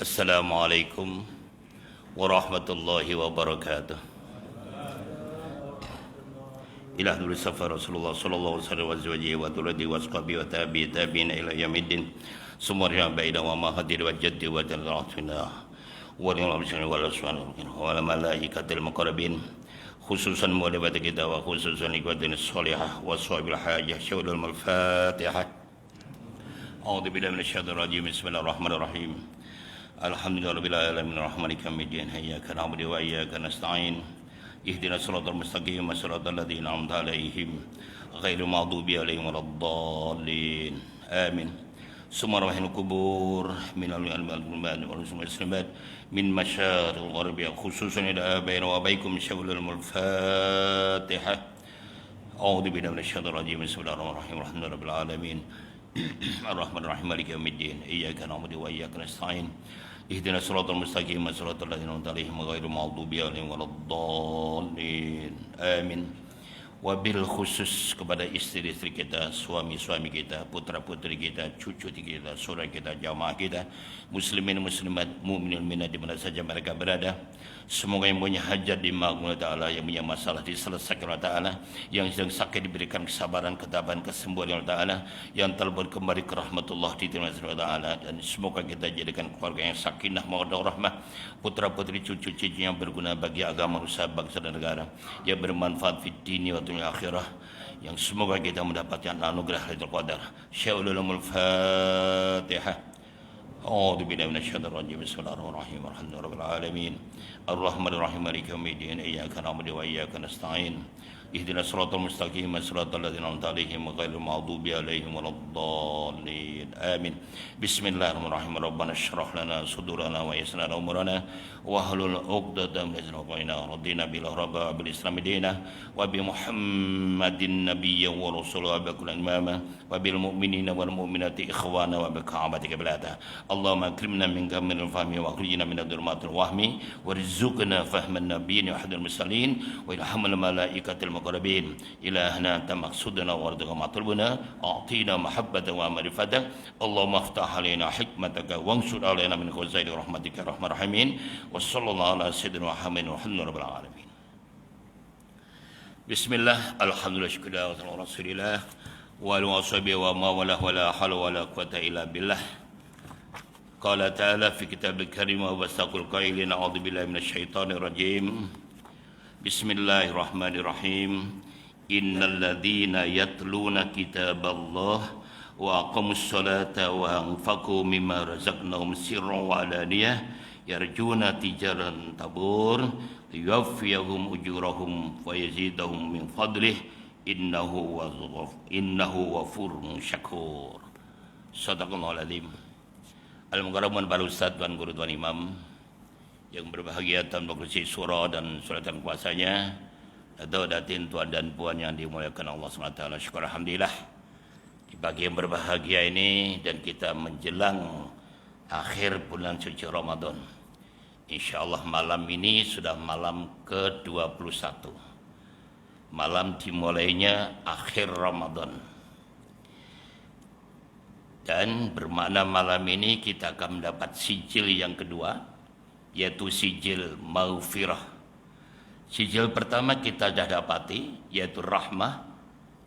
Assalamualaikum warahmatullahi wabarakatuh. Ila nuri safa Rasulullah sallallahu alaihi wa sallam wa ashabihi wa tabi'ina ila yaumiddin. Sumurna baida wa ma hadir wa jaddi wa dalratuna wa wal malaikatil muqarrabin khususan mulibat kita wa khususan ikwatin salihah wa sahibil hajah syawdul al-fatihah. A'udzu billahi minasyaitonir rajim. Bismillahirrahmanirrahim. Alhamdulillahirabbil alamin arrahmanir rahim iyyaka na'budu wa iyyaka nasta'in ihdinas siratal mustaqim siratal ladzina an'amta 'alaihim ghairil maghdubi 'alaihim waladdallin amin. Summa rahil kubur minal mu'minin wal muslimat min masyaril gharbi khususan ila abaina wa abaikum syawlul fatihah. A'udzu billahi minasyaitonir rajim. Bismillahirrahmanirrahim. Alhamdulillahirabbil alamin arrahmanir rahim maliki yaumiddin iyyaka na'budu wa iyyaka nasta'in ihdinas siratal mustaqim siratal ladzina an'amta 'alaihim ghairil maghdubi 'alaihim waladdallin amin. Wabil khusus kepada istri-istri kita, suami-suami kita, putra-putri kita, cucu kita, saudara kita, jamaah kita, muslimin muslimat, mukminin mukminat di mana saja mereka berada. Semoga yang punya hajat dimaklumi Ta'ala, yang punya masalah diselesaikan oleh Ta'ala, yang sedang sakit diberikan kesabaran, ketabahan, kesembuhan oleh Ta'ala, yang telah kembali ke rahmatullah diterima oleh Ta'ala, dan semoga kita jadikan keluarga yang sakinah, mawaddah, rahmah, putra-putri, cucu-cucu yang berguna bagi agama, usaha, bangsa dan negara, yang bermanfaat fid dini wa dunia akhirah, yang semoga kita mendapatkan anugerah Lailatul Qadar. Sya'ulul Fatihah. A'udzu billahi minasyaitonir rajim. Bismillahirrahmanirrahim. Alhamdulillahirabbil alamin. Arrahmanir rahim. Maliki yaumiddin. Iyyaka na'budu wa iyyaka nasta'in. Ihdinas siratal mustaqim siratal ladzina an'amta 'alaihim ghairil maghdubi 'alaihim waladdallin. Amin. Bismillahirrahmanirrahim. Rabbana shrah lana sudurana wa yassir lana umurana wa hlul 'uqdatam min lisani radina billahi rabbil bil islam dina wa bi Muhammadin nabiyyan wa rasulan wa kullu imama wa bil mu'minina wal mu'minati ikhwana wa bi ka'bati qiblata. Allahumma akrimna min kamil fahmi wa akhrijna min ad-dhulumatil wahmi warzuqna fahman nabiyyin wa hadal mursalin wa ilhamul malaikatil muqarrabin. Ilahna anta maqsuduna warzuqna matlubuna a'tina mahabbatan wa ma'rifatan. Allahumma aftah alaina hikmataka wansur alaina min khuzaili rahmatika rahmar rahimin. Wa sallallahu ala sayyidina Muhammadin walhamdulillahi rabbil alamin. Bismillah, alhamdulillah, syukurlah wa rasulillah wa ala washabihi wa mawalah wa la hawla wa la quwwata illa billah. Qala ta'ala fi kitabil karim wa wasaqul qailin a'udzu billahi minasyaitonir rajim. Bismillahirrahmanirrahim. Innal ladzina yatluna kitaballah wa aqamus salata wa anfaqu mimma razaqnahum sirran wa alaniyah yarjuna tijaran tabur liyuwaffiyahum ujurahum wa yazidahum min fadlih innahu ghafurun syakur. Shadaqallahul azim. Al-Mukarramun para Ustaz, Tuan Guru, Tuan Imam yang berbahagia, Tuan Berkursi Surah dan suratan kuasanya, Dato' Datin, Tuan dan Puan yang dimuliakan Allah SWT. Syukur Alhamdulillah di pagi yang berbahagia ini dan kita menjelang akhir bulan suci Ramadan. InsyaAllah malam ini sudah malam ke-21. Malam dimulainya akhir Ramadan. Dan bermakna malam ini kita akan mendapat sijil yang kedua, yaitu sijil maghfirah. Sijil pertama kita sudah dapati, yaitu rahmah.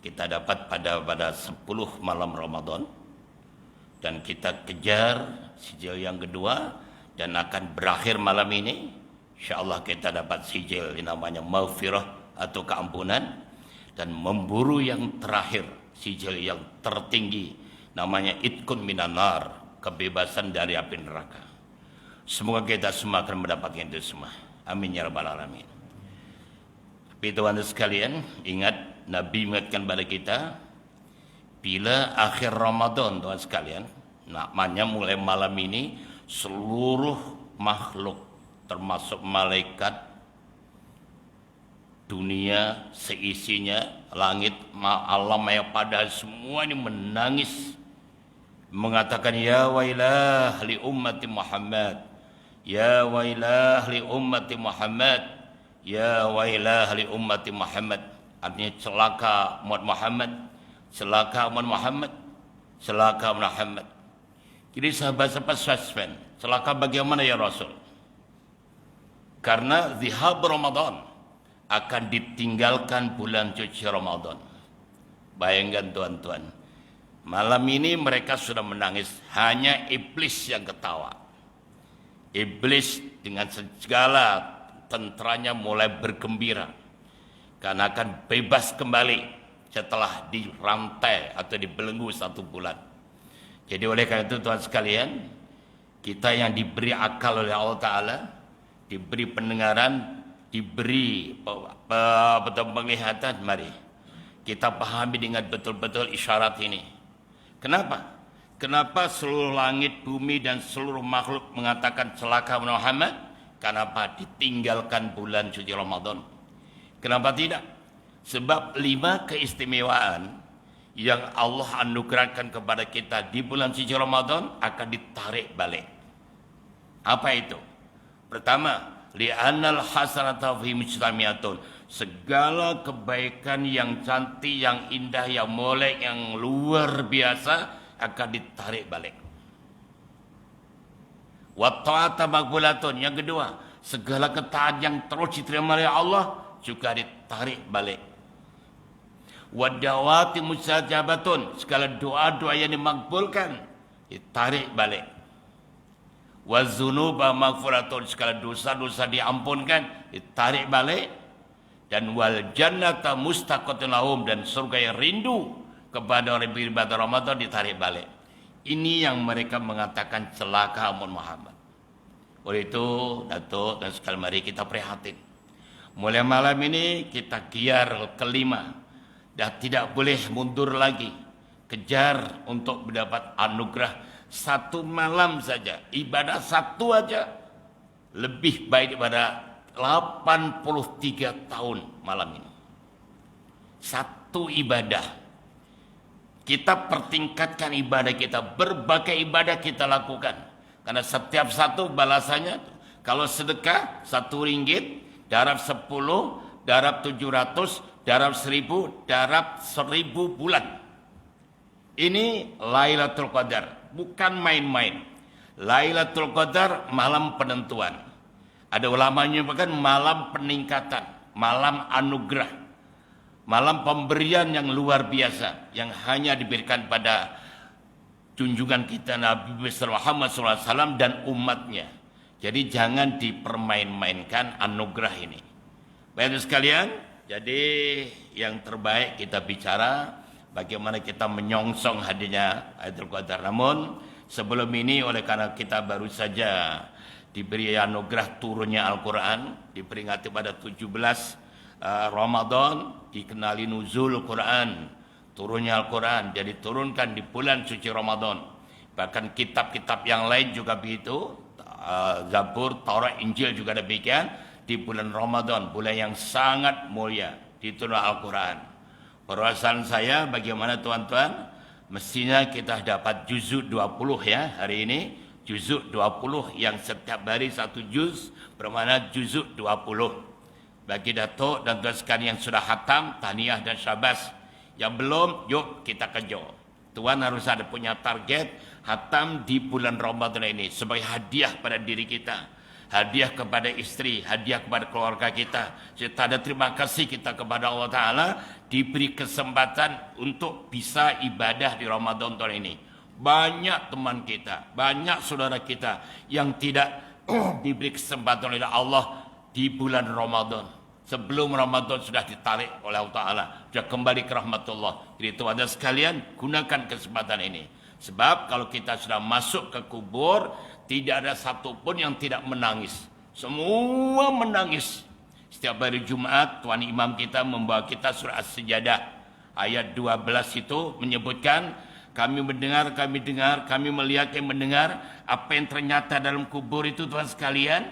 Kita dapat pada 10 malam Ramadan. Dan kita kejar sijil yang kedua dan akan berakhir malam ini. InsyaAllah kita dapat sijil yang namanya maghfirah atau keampunan. Dan memburu yang terakhir, sijil yang tertinggi, namanya itkun minan nar, kebebasan dari api neraka. Semoga kita semua akan mendapatkan itu semua. Amin ya rabbal alamin. Tapi teman-teman sekalian, ingat Nabi mengingatkan pada kita, bila akhir Ramadan, teman sekalian, namanya mulai malam ini, seluruh makhluk termasuk malaikat, dunia seisinya, langit, alam yang pada semua ini menangis, mengatakan ya wailah li ummati Muhammad, ya wailah li ummati Muhammad, ya wailah li ummati Muhammad. Artinya celaka umat Muhammad, celaka umat Muhammad, celaka Muhammad. Jadi sahabat-sahabat Celaka bagaimana ya Rasul? Karena zihab Ramadan akan ditinggalkan bulan suci Ramadan. Bayangkan tuan-tuan, malam ini mereka sudah menangis, hanya iblis yang ketawa. Iblis dengan segala tentranya mulai bergembira karena akan bebas kembali setelah dirantai atau dibelenggu 1 bulan. Jadi oleh karena itu tuan sekalian, kita yang diberi akal oleh Allah Ta'ala, diberi pendengaran, diberi penglihatan, mari kita pahami dengan betul-betul isyarat ini. Kenapa? Kenapa seluruh langit, bumi, dan seluruh makhluk mengatakan celaka Muhammad? Kenapa ditinggalkan bulan suci Ramadan? Kenapa tidak? Sebab 5 keistimewaan yang Allah anugerahkan kepada kita di bulan suci Ramadan akan ditarik balik. Apa itu? Pertama, li'annal hasanata fi mujtamiyatun. Segala kebaikan yang cantik, yang indah, yang molek, yang luar biasa akan ditarik balik. Wa ta'ata maqbulatun. Yang kedua, segala ketaatan yang terus diterima oleh Allah juga ditarik balik. Wa dawati mustajabatun. Segala doa-doa yang dimakbulkan ditarik balik. Wa dzunuba maghfuratun. Segala dosa-dosa diampunkan ditarik balik. Dan wal jannata mustaqatun lahum, dan surga yang rindu kepada orang beribadah Ramadan ditarik balik. Ini yang mereka mengatakan celaka Muhammad. Oleh itu, Datuk dan sekalian, mari kita prihatin. Mulai malam ini kita giar kelima, dah tidak boleh mundur lagi. Kejar untuk mendapat anugerah 1 malam saja, ibadah 1 aja lebih baik daripada 83 tahun malam ini. 1 ibadah. Kita pertingkatkan ibadah kita, berbagai ibadah kita lakukan. Karena setiap satu balasannya, kalau sedekah 1 ringgit, darab 10, darab 700, darab 1000, darab 1000 bulan. Ini Lailatul Qadar, bukan main-main. Lailatul Qadar malam penentuan. Ada ulama menyebutkan malam peningkatan, malam anugerah, malam pemberian yang luar biasa yang hanya diberikan pada junjungan kita Nabi Muhammad SAW dan umatnya. Jadi jangan dipermain-mainkan anugerah ini. Baik sekalian, jadi yang terbaik kita bicara bagaimana kita menyongsong hadirnya Lailatul Qadar. Namun sebelum ini, oleh karena kita baru saja diberi anugerah turunnya Al-Quran, diperingati pada 17 Ramadan, dikenali nuzul Quran, turunnya Al-Quran, jadi turunkan di bulan suci Ramadan. Bahkan kitab-kitab yang lain juga begitu, Zabur, Taurat, Injil juga demikian, di bulan Ramadan, bulan yang sangat mulia, diturun Al-Quran. Perasaan saya bagaimana tuan-tuan, mestinya kita dapat juzuk 20 ya hari ini. Juzuk 20 yang setiap hari 1 juz bermakna juzuk 20. Bagi Datuk dan tuan sekalian yang sudah khatam, tahniah dan syabas. Yang belum, yuk kita kejar. Tuan harus ada punya target khatam di bulan Ramadan ini sebagai hadiah pada diri kita, hadiah kepada istri, hadiah kepada keluarga kita. Tanda terima kasih kita kepada Allah Ta'ala diberi kesempatan untuk bisa ibadah di Ramadan tahun ini. Banyak teman kita, banyak saudara kita yang tidak diberi kesempatan oleh Allah di bulan Ramadan. Sebelum Ramadan sudah ditarik oleh Allah Ta'ala, sudah kembali ke rahmatullah. Jadi itu ada sekalian, gunakan kesempatan ini. Sebab kalau kita sudah masuk ke kubur, tidak ada satupun yang tidak menangis. Semua menangis. Setiap hari Jumat, Tuan Imam kita membawa kita surah As-Sajadah. Ayat 12 itu menyebutkan, kami mendengar, kami melihat, kami mendengar apa yang ternyata dalam kubur itu tuan sekalian.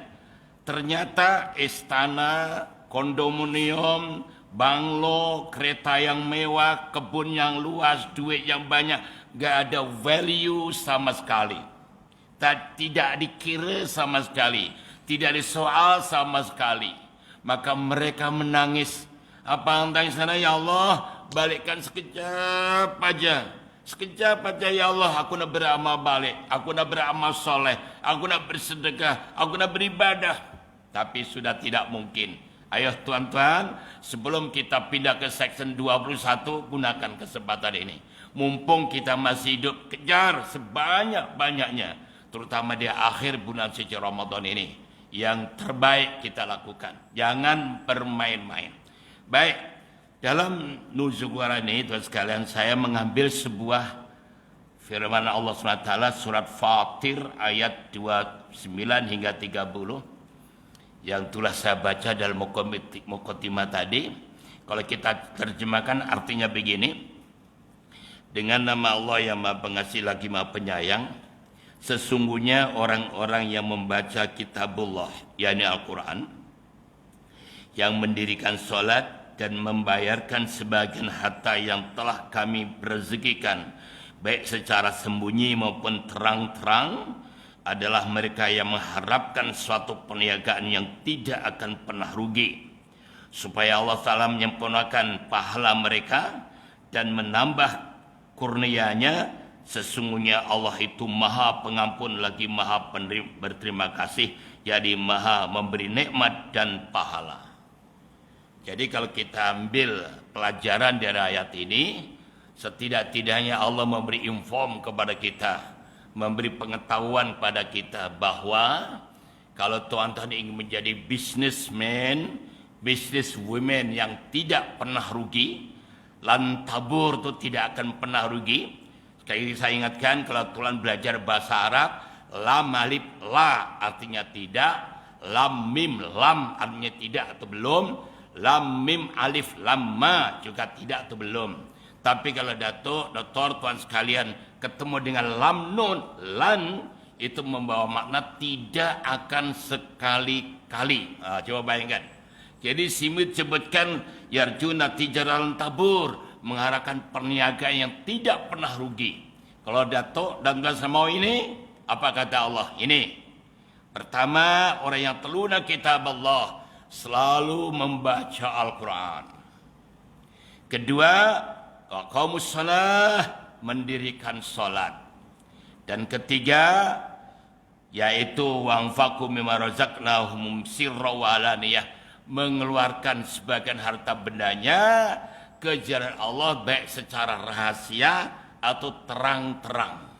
Ternyata istana, kondominium, banglo, kereta yang mewah, kebun yang luas, duit yang banyak. Gak ada value sama sekali. Tidak dikira sama sekali. Tidak disoal sama sekali. Maka mereka menangis. Apa yang tangis sana? Ya Allah, balikkan sekejap aja. Sekejap aja, ya Allah, aku nak beramal balik, aku nak beramal soleh, aku nak bersedekah, aku nak beribadah. Tapi sudah tidak mungkin. Ayo tuan-tuan, sebelum kita pindah ke section 21, gunakan kesempatan ini. Mumpung kita masih hidup, kejar sebanyak-banyaknya. Terutama di akhir bulan suci Ramadan ini. Yang terbaik kita lakukan. Jangan bermain-main. Baik, dalam nuzul Quran ini, tuan sekalian, saya mengambil sebuah firman Allah SWT, surat Fatir ayat 29 hingga 30, yang telah saya baca dalam Muqaddimah tadi. Kalau kita terjemahkan artinya begini: dengan nama Allah yang Maha Pengasih lagi Maha Penyayang, sesungguhnya orang-orang yang membaca kitabullah, yakni Al-Quran, yang mendirikan sholat dan membayarkan sebagian harta yang telah kami rezekikan, baik secara sembunyi maupun terang-terang, adalah mereka yang mengharapkan suatu perniagaan yang tidak akan pernah rugi, supaya Allah Ta'ala menyempurnakan pahala mereka dan menambah kurnianya. Sesungguhnya Allah itu Maha Pengampun lagi Maha berterima kasih, jadi Maha memberi nikmat dan pahala. Jadi kalau kita ambil pelajaran dari ayat ini, setidak-tidaknya Allah memberi inform kepada kita, memberi pengetahuan kepada kita bahwa kalau tuan-tuan ingin menjadi businessman, businesswomen yang tidak pernah rugi, lantabur itu tidak akan pernah rugi. Sekali saya ingatkan, kalau tuan belajar bahasa Arab, lam alif la artinya tidak, lam mim lam artinya tidak atau belum, lam mim alif lam ma juga tidak atau belum. Tapi kalau doktor tuan sekalian ketemu dengan lam nun lan, itu membawa makna tidak akan sekali-kali. Coba bayangkan. Jadi Simit sebutkan yarjuna tijaran tabur, mengharapkan perniagaan yang tidak pernah rugi. Kalau datuk dan tuan mau ini, apa kata Allah? Ini pertama, orang yang teluna kitab Allah selalu membaca Al-Quran. Kedua, qamus salah, mendirikan salat. Dan ketiga, yaitu wa'anfaqu mimma razaqnahum sirra wa alaniyah, mengeluarkan sebagian harta bendanya ke jalan Allah baik secara rahasia atau terang-terang.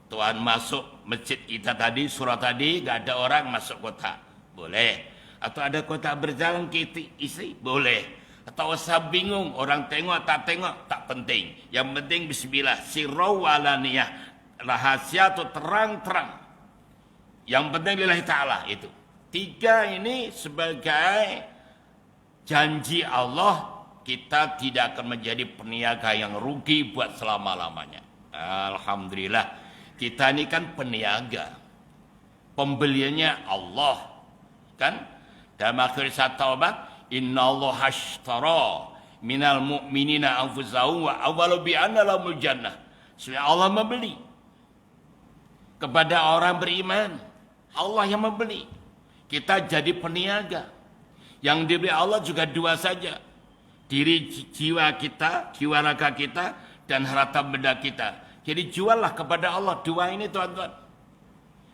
Tuan masuk masjid kita tadi, surah tadi, gak ada orang masuk kota, boleh. Atau ada kota berjalan kita isi, boleh. Atau saya bingung, orang tengok tak penting. Yang penting bismillah, sirra wa alaniyah, rahasia atau terang-terang. Yang penting lillahi ta'ala itu. Tiga ini sebagai janji Allah, kita tidak akan menjadi peniaga yang rugi buat selama-lamanya. Alhamdulillah, kita ini kan peniaga. Pembeliannya Allah. Kan? Dalam akhir surat Taubat, innallaha ashtara minal mu'minina anfusahum wa awwalu bi anna lahumul jannah. Sebenarnya Allah membeli kepada orang beriman. Allah yang membeli. Kita jadi peniaga. Yang dibeli Allah juga dua saja. Diri jiwa kita, jiwa raga kita, dan harta benda kita. Jadi juallah kepada Allah. Dua ini tuan-tuan.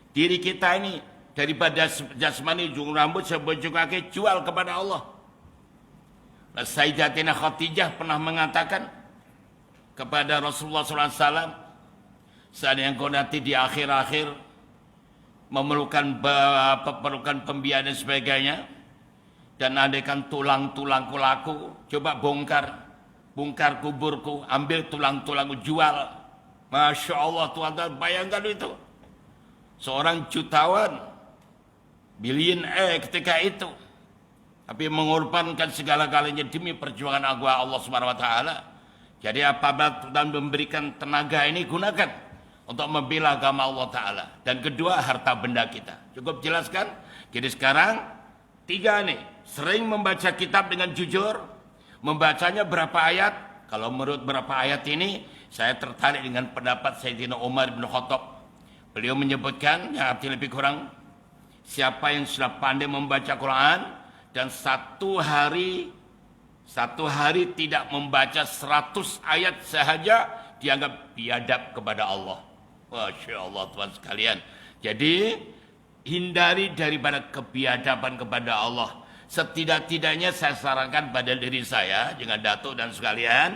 Diri kita ini, daripada jasmani, ujung rambut, sebujung kaki, jual kepada Allah. Sayyidatina Khadijah pernah mengatakan kepada Rasulullah SAW, saat yang kau nanti di akhir-akhir memerlukan pembiayaan dan sebagainya, dan andaikan tulang-tulangku laku, coba bongkar kuburku, ambil tulang-tulangku, jual. Masya Allah, tuan-tuan, bayangkan itu. Seorang jutawan, bilioner ketika itu, tapi mengorbankan segala-galanya demi perjuangan agama Allah Subhanahu wa taala. Jadi apabila tuan memberikan tenaga ini, gunakan untuk membela agama Allah taala. Dan kedua, harta benda kita. Cukup jelaskan? Jadi sekarang tiga nih, sering membaca kitab dengan jujur, membacanya berapa ayat? Kalau menurut berapa ayat ini, saya tertarik dengan pendapat Sayyidina Umar bin Khattab. Beliau menyebutkan, yang arti lebih kurang, siapa yang sudah pandai membaca Quran dan satu hari tidak membaca 100 ayat sahaja, dianggap biadab kepada Allah. Masya Allah Tuhan sekalian. Jadi hindari daripada kebiadaban kepada Allah. Setidak-tidaknya saya sarankan pada diri saya dengan Datuk dan sekalian,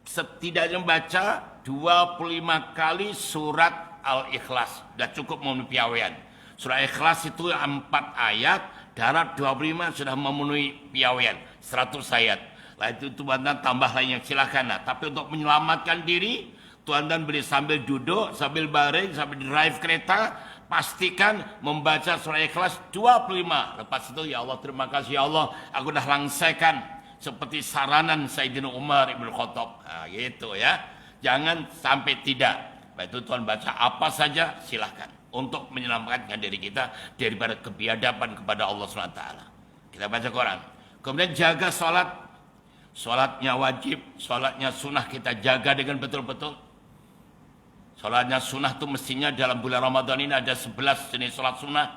setidaknya baca 25 kali surat Al-Ikhlas. Sudah cukup memenuhi piawaian. Surat Ikhlas itu 4 ayat, darat 25 sudah memenuhi piawaian 100 ayat. Lah itu tuan-tuan tambah lainnya silakan. Nah, tapi untuk menyelamatkan diri, tuan-tuan boleh sambil duduk, sambil baring, sambil drive kereta, pastikan membaca surah Ikhlas 25. Lepas itu, ya Allah, terima kasih ya Allah, aku dah langsaikan seperti saranan Sayyidina Umar Ibn Khattab. Nah, gitu ya. Jangan sampai tidak. Baik itu tuan baca apa saja silahkan untuk menyelamatkan diri kita daripada kebiadaban kepada Allah SWT. Kita baca Quran. Kemudian jaga sholat. Sholatnya wajib, sholatnya sunnah kita jaga dengan betul-betul. Sholatnya sunnah itu mestinya dalam bulan Ramadan ini ada 11 jenis sholat sunnah.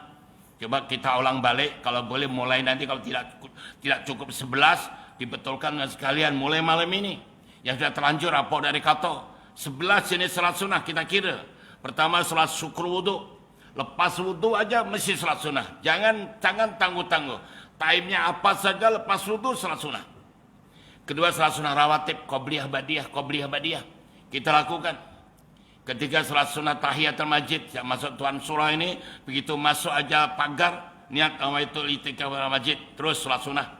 Coba kita ulang balik, kalau boleh mulai nanti, kalau tidak cukup 11, dibetulkan sekalian mulai malam ini. Yang sudah terlanjur rapor dari Kato, 11 jenis sholat sunnah kita kira. Pertama sholat syukur wudhu. Lepas wudhu aja mesti sholat sunnah. Jangan tangguh-tangguh. Timenya apa saja, lepas wudhu sholat sunnah. Kedua sholat sunnah rawatib, qobliyah badiyah. Kita lakukan. Ketika sholat sunnah tahiyatul masjid, yang masuk tuan surah ini, begitu masuk aja pagar, niat nawaitul itikaf di masjid, terus sholat sunnah.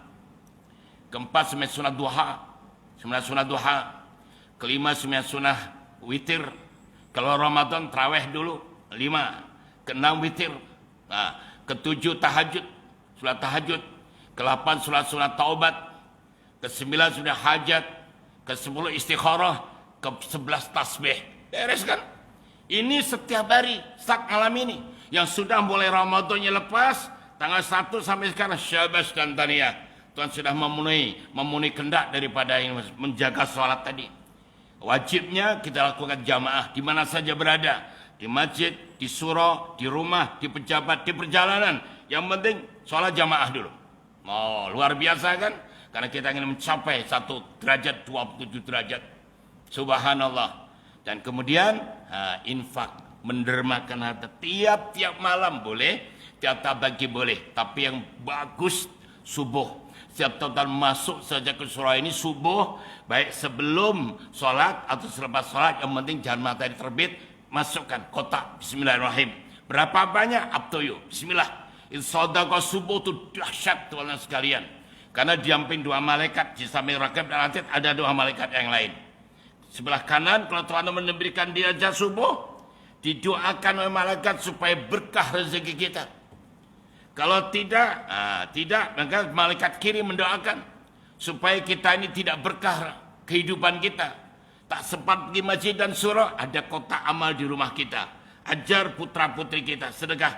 Keempat sembilan sunnah duha. Kelima sembilan sunnah witir. Kalau Ramadan terawih dulu 5. Keenam witir. Nah, ketujuh tahajud, sholat tahajud. Ke-8 sholat sunnah taubat. Ke-9 sudah hajat. Ke-10 istikharah. Ke-11 tasbih. Beres kan? Ini setiap hari start malam ini. Yang sudah mulai Ramadannya lepas, tanggal 1 sampai sekarang syabas dan taniyah. Tuhan sudah memenuhi kendak daripada yang menjaga sholat tadi. Wajibnya kita lakukan jamaah di mana saja berada. Di masjid, di surau, di rumah, di pejabat, di perjalanan. Yang penting sholat jamaah dulu. Oh, luar biasa kan? Karena kita ingin mencapai 1 derajat, 27 derajat. Subhanallah. Dan kemudian infak, mendermakan harta tiap-tiap malam boleh, tiap-tiap pagi boleh. Tapi yang bagus subuh. Setiap tuan masuk saja ke surau ini subuh, baik sebelum sholat atau selepas sholat, yang penting jangan matahari terbit, masukkan kotak Bismillahirrahmanirrahim. Berapa banyak? Up to you. Bismillah. Sedekah subuh itu dahsyat tuan sekalian. Karena diamping 2 malaikat, di samping rakib dan atid ada 2 malaikat yang lain. Sebelah kanan, kalau Tuhan memberikan dia azan subuh, didoakan oleh malaikat supaya berkah rezeki kita. Kalau tidak, maka malaikat kiri mendoakan supaya kita ini tidak berkah kehidupan kita. Tak sempat pergi masjid dan surau, ada kotak amal di rumah kita. Ajar putra-putri kita sedekah.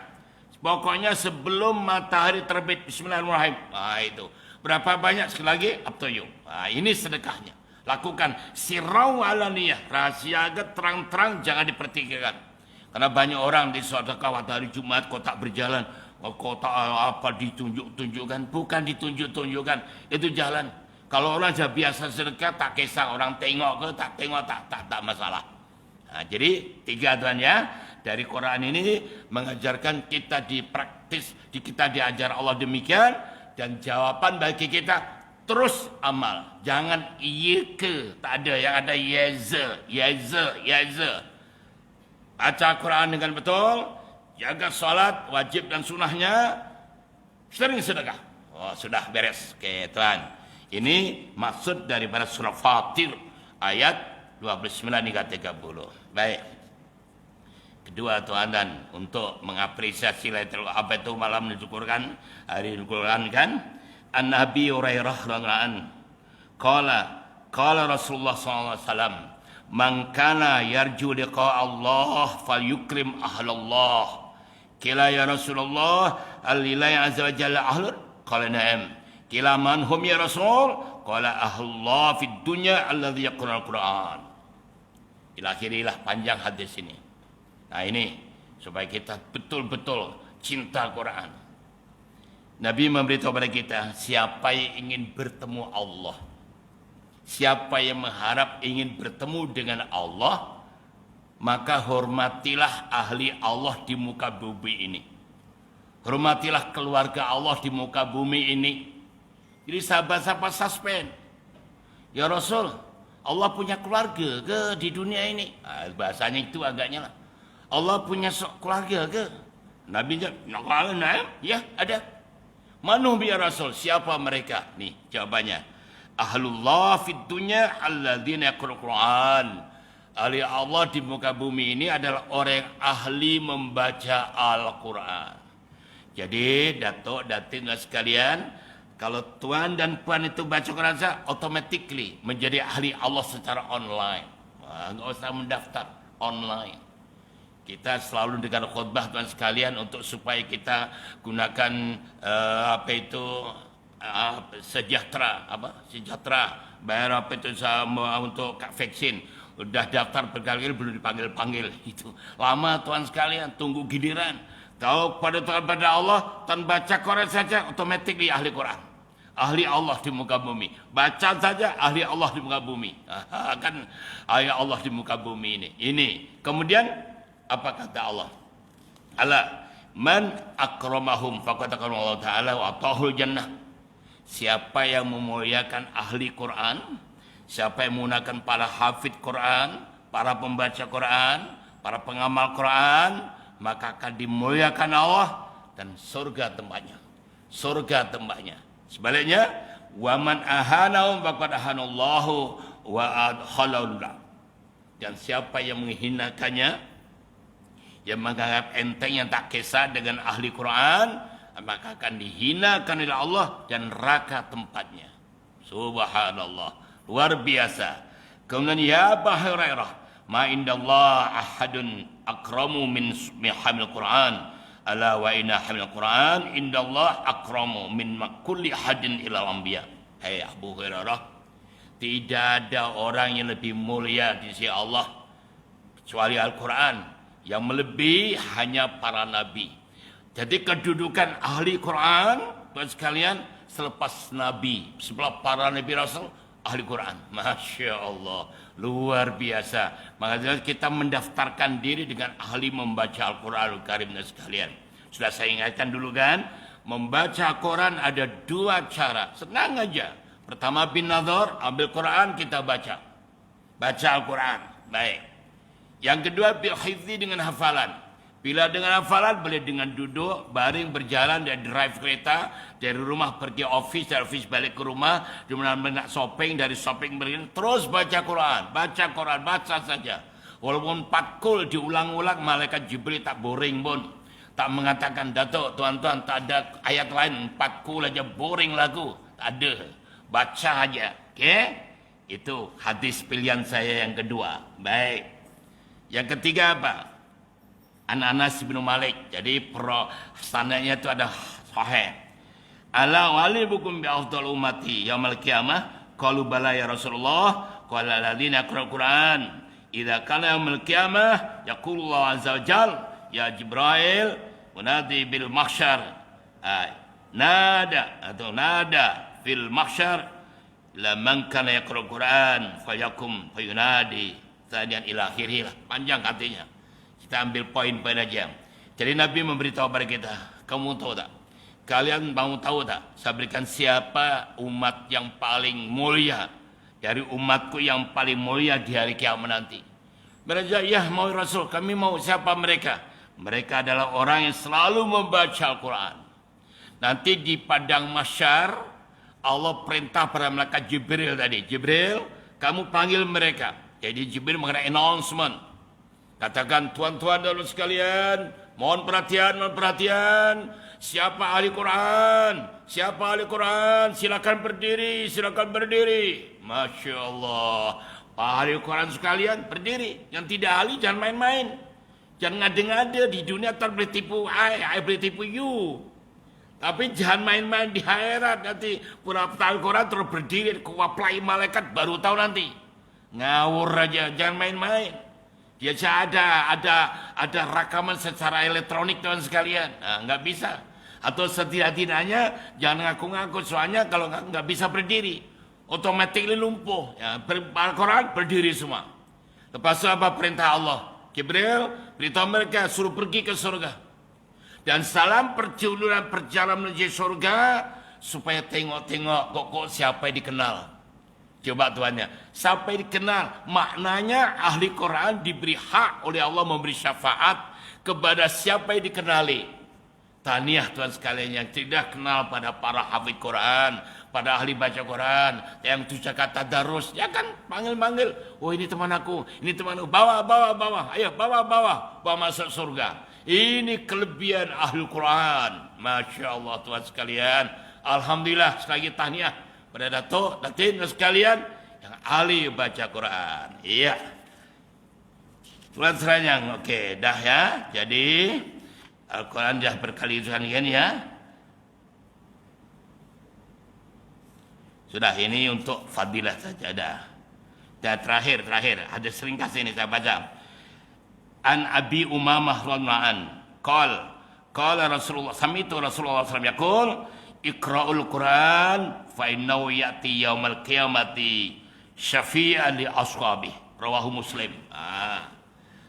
Pokoknya sebelum matahari terbit, Bismillahirrahmanirrahim. Itu. Berapa banyak? Sekali lagi, up to you. Ini sedekahnya. Lakukan sirau alaniyah, rahasia terang-terang, jangan dipertikaikan. Karena banyak orang di sedekah waktu hari Jumat kotak berjalan, kotak apa ditunjuk-tunjukkan, bukan ditunjuk-tunjukkan, itu jalan. Kalau orang sudah biasa sedekah, tak kisah orang tengok ke tak tengok, tak masalah. Nah, jadi 3 tuan ya, dari Quran ini mengajarkan kita dipraktis, kita diajar Allah demikian, dan jawaban bagi kita terus amal. Jangan iya ke, tak ada, yang ada yaza. Baca Quran dengan betul, jaga salat wajib dan sunnahnya, sering sedekah. Oh, sudah beres. Oke, tuan. Ini maksud daripada surah Fatir ayat 29 hingga 30. Baik. Kedua tuan dan untuk mengapresiasi Lailatul apa itu malam disyukurkan, hari disyukurkan kan? An-Nabi Hurairah radhiyallahu qala Rasulullah sallallahu alaihi wasallam, man kana yarju liqa Allah falyukrim ahlallah. Kila ya Rasulullah, al-lillahi azza wa jalla ahlun? Qala na'am. Kila man hum ya Rasul? Qala ahlullah fid dunya alladhi yaqra'ul Qur'an. Akhirilah panjang hadis ini. Nah ini supaya kita betul-betul cinta Quran. Nabi memberitahu kepada kita, siapa yang ingin bertemu Allah, Siapa yang mengharap ingin bertemu dengan Allah, maka hormatilah ahli Allah di muka bumi ini. Hormatilah keluarga Allah di muka bumi ini. Jadi sahabat-sahabat suspend. Ya Rasul, Allah punya keluarga ke di dunia ini? Bahasanya itu agaknya lah. Allah punya keluarga ke? Nabi jawab, ya ada. Manu ya Rasul, siapa mereka? Nih jawabannya. Ahlullah fid dunya alladzina yaqra'ul Qur'an. Ahli Allah di muka bumi ini adalah orang yang ahli membaca Al-Quran. Jadi Datuk, Datin dan sekalian, kalau tuan dan puan itu baca Quran saja, automatically menjadi ahli Allah secara online. Enggak usah mendaftar online. Kita selalu dengar khutbah tuan sekalian untuk supaya kita gunakan sejahtera, bayar itu sama untuk vaksin. Udah daftar berkali-kali belum dipanggil-panggil itu. Lama tuan sekalian, tunggu giliran. Tahu pada Allah, tuan baca Quran saja automatically ahli Quran. Ahli Allah di muka bumi. Baca saja ahli Allah di muka bumi. Kan ahli Allah di muka bumi ini. Kemudian apa kata Allah? Allah man akramahum faqad akrama Allah taala wa atahul jannah. Siapa yang memuliakan ahli Quran, siapa yang menggunakan para hafid Quran, para pembaca Quran, para pengamal Quran, maka akan dimuliakan Allah dan surga tempatnya. Surga tempatnya. Sebaliknya, waman ahanahum faqad ahanallahu wa adkhalahu. Dan siapa yang menghinakannya, yang menganggap enteng, yang tak kisah dengan ahli Quran, maka akan dihinakan oleh Allah dan neraka tempatnya. Subhanallah, luar biasa. Kemudian ya Abu Hurairah, ma indallah ahadun akramu min hamil Quran. Ala wa inna hamil Quran indallah akramu min kulli hadin ilal anbiya. Hai Abu Hurairah, tidak ada orang yang lebih mulia di sisi Allah kecuali Al-Quran. Yang melebihi hanya para nabi. Jadi kedudukan ahli Quran, buat sekalian, selepas nabi, setelah para nabi rasul, ahli Quran. Masya Allah, luar biasa. Maka kita mendaftarkan diri dengan ahli membaca Al-Quranul Karim dan sekalian. Sudah saya ingatkan dulu kan, membaca Quran ada dua cara. Senang aja. Pertama bin nazar, ambil Quran kita baca. Baca Al-Quran. Baik. Yang kedua bil hifzi dengan hafalan. Bila dengan hafalan boleh dengan duduk, baring, berjalan, dan drive kereta dari rumah pergi office, dari office balik ke rumah, di mana nak shopping, dari shopping balik, terus baca Quran, baca saja. Walaupun 4 kul diulang-ulang, malaikat Jibril tak boring pun, tak mengatakan, Datuk, tuan-tuan, tak ada ayat lain, 4 kul aja boring lagu, tak ada, baca aja, oke? Itu hadis pilihan saya yang kedua. Baik. Yang ketiga apa? Anas bin Malik. Jadi standarnya itu ada sahih. Ala wali bukum bi afdal ummati yaumil qiyamah. Qalu bala ya Rasulullah. Qala alladziina yaqra'ul Qur'an. Idza kana yaumil qiyamah yaqulu Allah azza wa jal ya Jibril munadi bil mahsyar. Nada fil mahsyar la man kana yaqra'ul Qur'an fayakum fayunadi. Tadian ila akhirih, panjang artinya. Kita ambil poin-poin aja. Jadi Nabi memberitahu kepada kita, kamu tahu tak? Kalian mau tahu tak? Saya berikan siapa umat yang paling mulia dari umatku yang paling mulia di hari kiamat nanti. Mereka, ya mau Rasul, kami mau siapa mereka? Mereka adalah orang yang selalu membaca Al-Quran. Nanti di padang mahsyar, Allah perintah pada malaikat Jibril tadi. Jibril, kamu panggil mereka. Jadi Jibril mengenai announcement. Katakan, tuan-tuan dan sekalian, mohon perhatian. Siapa ahli Quran? Siapa ahli Quran? Silakan berdiri. Masya Allah. Ahli Quran sekalian, berdiri. Yang tidak ahli, jangan main-main. Jangan ngada-ngada. Di dunia tak boleh tipu I boleh tipu you. Tapi jangan main-main di akhirat. Nanti pura-pura Al-Quran terus berdiri, kuaplai malaikat, baru tahu nanti. Ngawur aja, jangan main-main. Biasa ada rekaman secara elektronik teman sekalian. Nah, nggak bisa. Atau setidak-tidaknya jangan ngaku-ngaku, soalnya kalau nggak bisa berdiri. otomatis lumpuh. Ya, Al-Quran berdiri semua. Lepas itu apa perintah Allah? Jibril beritahu mereka suruh pergi ke surga. Dan salam perjalanan menuju surga supaya tengok-tengok kok siapa yang dikenal. Coba tuannya, siapa yang dikenal? Maknanya ahli Quran diberi hak oleh Allah memberi syafaat kepada siapa yang dikenali. Tahniah tuan sekalian yang tidak kenal pada para hafid Quran, pada ahli baca Quran, yang tujuh kata darus, ya kan panggil-panggil, oh ini teman aku, bawa, ayo bawa masuk surga. Ini kelebihan ahli Quran, Masya Allah tuan sekalian. Alhamdulillah, sekali lagi tahniah pada Datuk, Datin dan sekalian yang ahli baca Quran. Iya. Tuan seranyang, oke, dah ya. Jadi Al-Quran dah berkali ini ya. Sudah, ini untuk fadilah saja dah. Dan terakhir, ada sering kasih ini saya baca. An Abi Umamah radhiyallahu qala Rasulullah sami'tu Rasulullah sallallahu alaihi wasallam yaqul iqra'ul Quran fa innahu ya'ti yaumal qiyamati syafi'an li ashabi. Rawahu Muslim.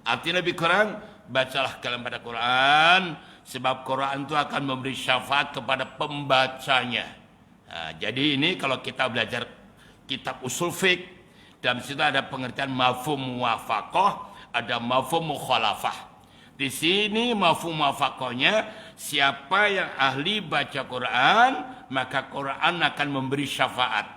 Artinya Nabi Quran, bacalah kalian pada Quran, sebab Quran itu akan memberi syafaat kepada pembacanya. Jadi ini kalau kita belajar kitab usul fiqh, dan situ ada pengertian mafhum muwafaqah, ada mafhum mukhalafah. Di sini mafhum muwafaqahnya, siapa yang ahli baca Quran, maka Quran akan memberi syafaat.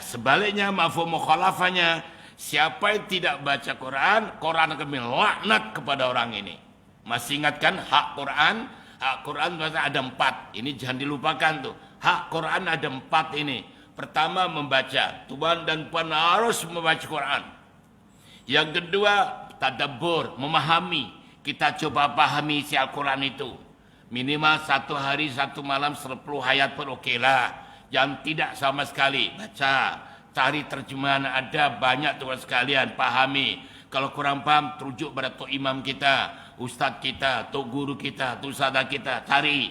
Sebaliknya mafhum mukhalafahnya, siapa yang tidak baca Quran, Quran akan melaknat kepada orang ini. Masih ingatkan hak Quran? Hak Quran ada 4. Ini jangan dilupakan tuh. Hak Quran ada 4 ini. Pertama, membaca. Tuan dan puan harus membaca Quran. Yang kedua, tadabbur, memahami. Kita coba pahami isi Al-Quran itu. Minimal 1 hari 1 malam 10 ayat pun oke lah. Jangan tidak sama sekali. Baca. Cari terjemahan, ada banyak tuan sekalian, pahami. Kalau kurang paham, terujuk pada tok imam kita, ustaz kita, tok guru kita, tok ustazah kita, cari.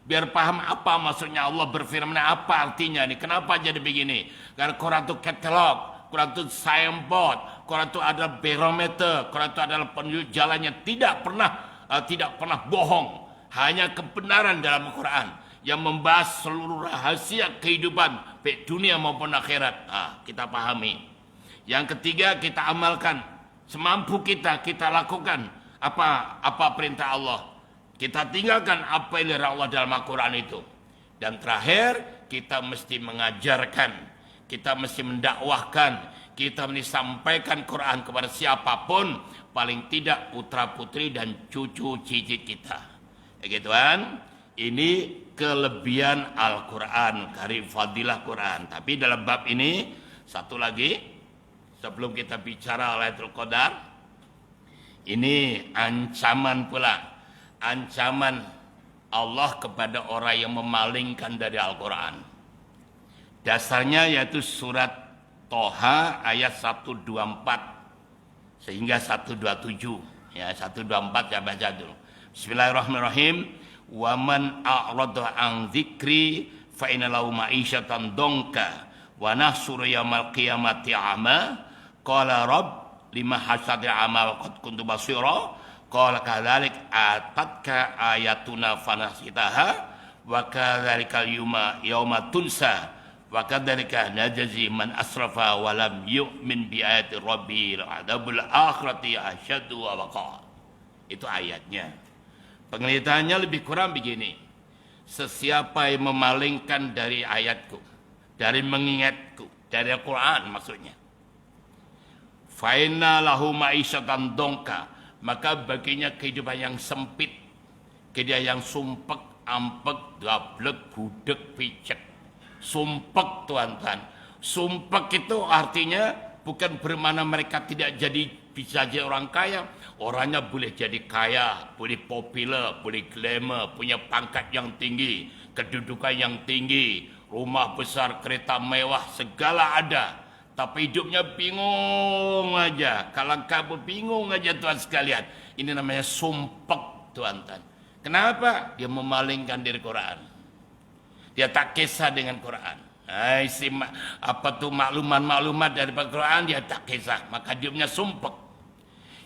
Biar paham apa maksudnya Allah berfirman, apa artinya ini, kenapa jadi begini. Karena Quran itu katalog, Quran itu signboard, Quran itu adalah barometer, Quran itu adalah penunjuk jalannya, tidak pernah bohong. Hanya kebenaran dalam Quran yang membahas seluruh rahasia kehidupan baik dunia maupun akhirat. Kita pahami. Yang ketiga, kita amalkan semampu kita lakukan apa perintah Allah. Kita tinggalkan apa yang dilarang Allah dalam Al-Quran itu. Dan terakhir, kita mesti mengajarkan, kita mesti mendakwahkan, kita mesti sampaikan Quran kepada siapapun, paling tidak putra putri dan cucu cicit kita. Ya kan? Ini kelebihan Al-Quran, dari fadilah Quran. Tapi dalam bab ini, satu lagi, sebelum kita bicara Lailatul Qadar, ini ancaman pula. Ancaman Allah kepada orang yang memalingkan dari Al-Quran. Dasarnya yaitu surat Toha ayat 124 sehingga 127. Ya, 124 saya baca dulu. Bismillahirrahmanirrahim. Wa man a'rada an dzikri fa inna lahu ma'isyatan donka wa nahsuru yaumal qiyamati a'ma qala rabb lima hasada a'ma wa qad kuntu basira qala kadzalik atatka ayatuna fanasitaha wa kadzalikal yauma tunsa wa kadzalika najzi man asrafa wa lam yu'min bi ayati rabbil adzabul akhirati asyaddu wa waqa. Itu ayatnya. Pengelitaannya lebih kurang begini. Sesiapa yang memalingkan dari ayatku, dari mengingatku, dari Al-Quran maksudnya, fa inna lahu ma'isyatan dongka, maka baginya kehidupan yang sempit, kehidupan yang sumpek, ampek, gablek, gudeg, picek. Sumpek tuan-tuan. Sumpek itu artinya bukan bermakna mereka tidak bisa jadi orang kaya. Orangnya boleh jadi kaya, boleh populer, boleh glamour, punya pangkat yang tinggi, kedudukan yang tinggi, rumah besar, kereta mewah, segala ada. Tapi hidupnya bingung aja. Kalang kabut bingung aja tuan sekalian. Ini namanya sumpek tuan-tuan. Kenapa? Dia memalingkan dari Quran. Dia tak kisah dengan Quran. Maklumat dari Al-Quran dia tak kisah, maka hidupnya sumpek.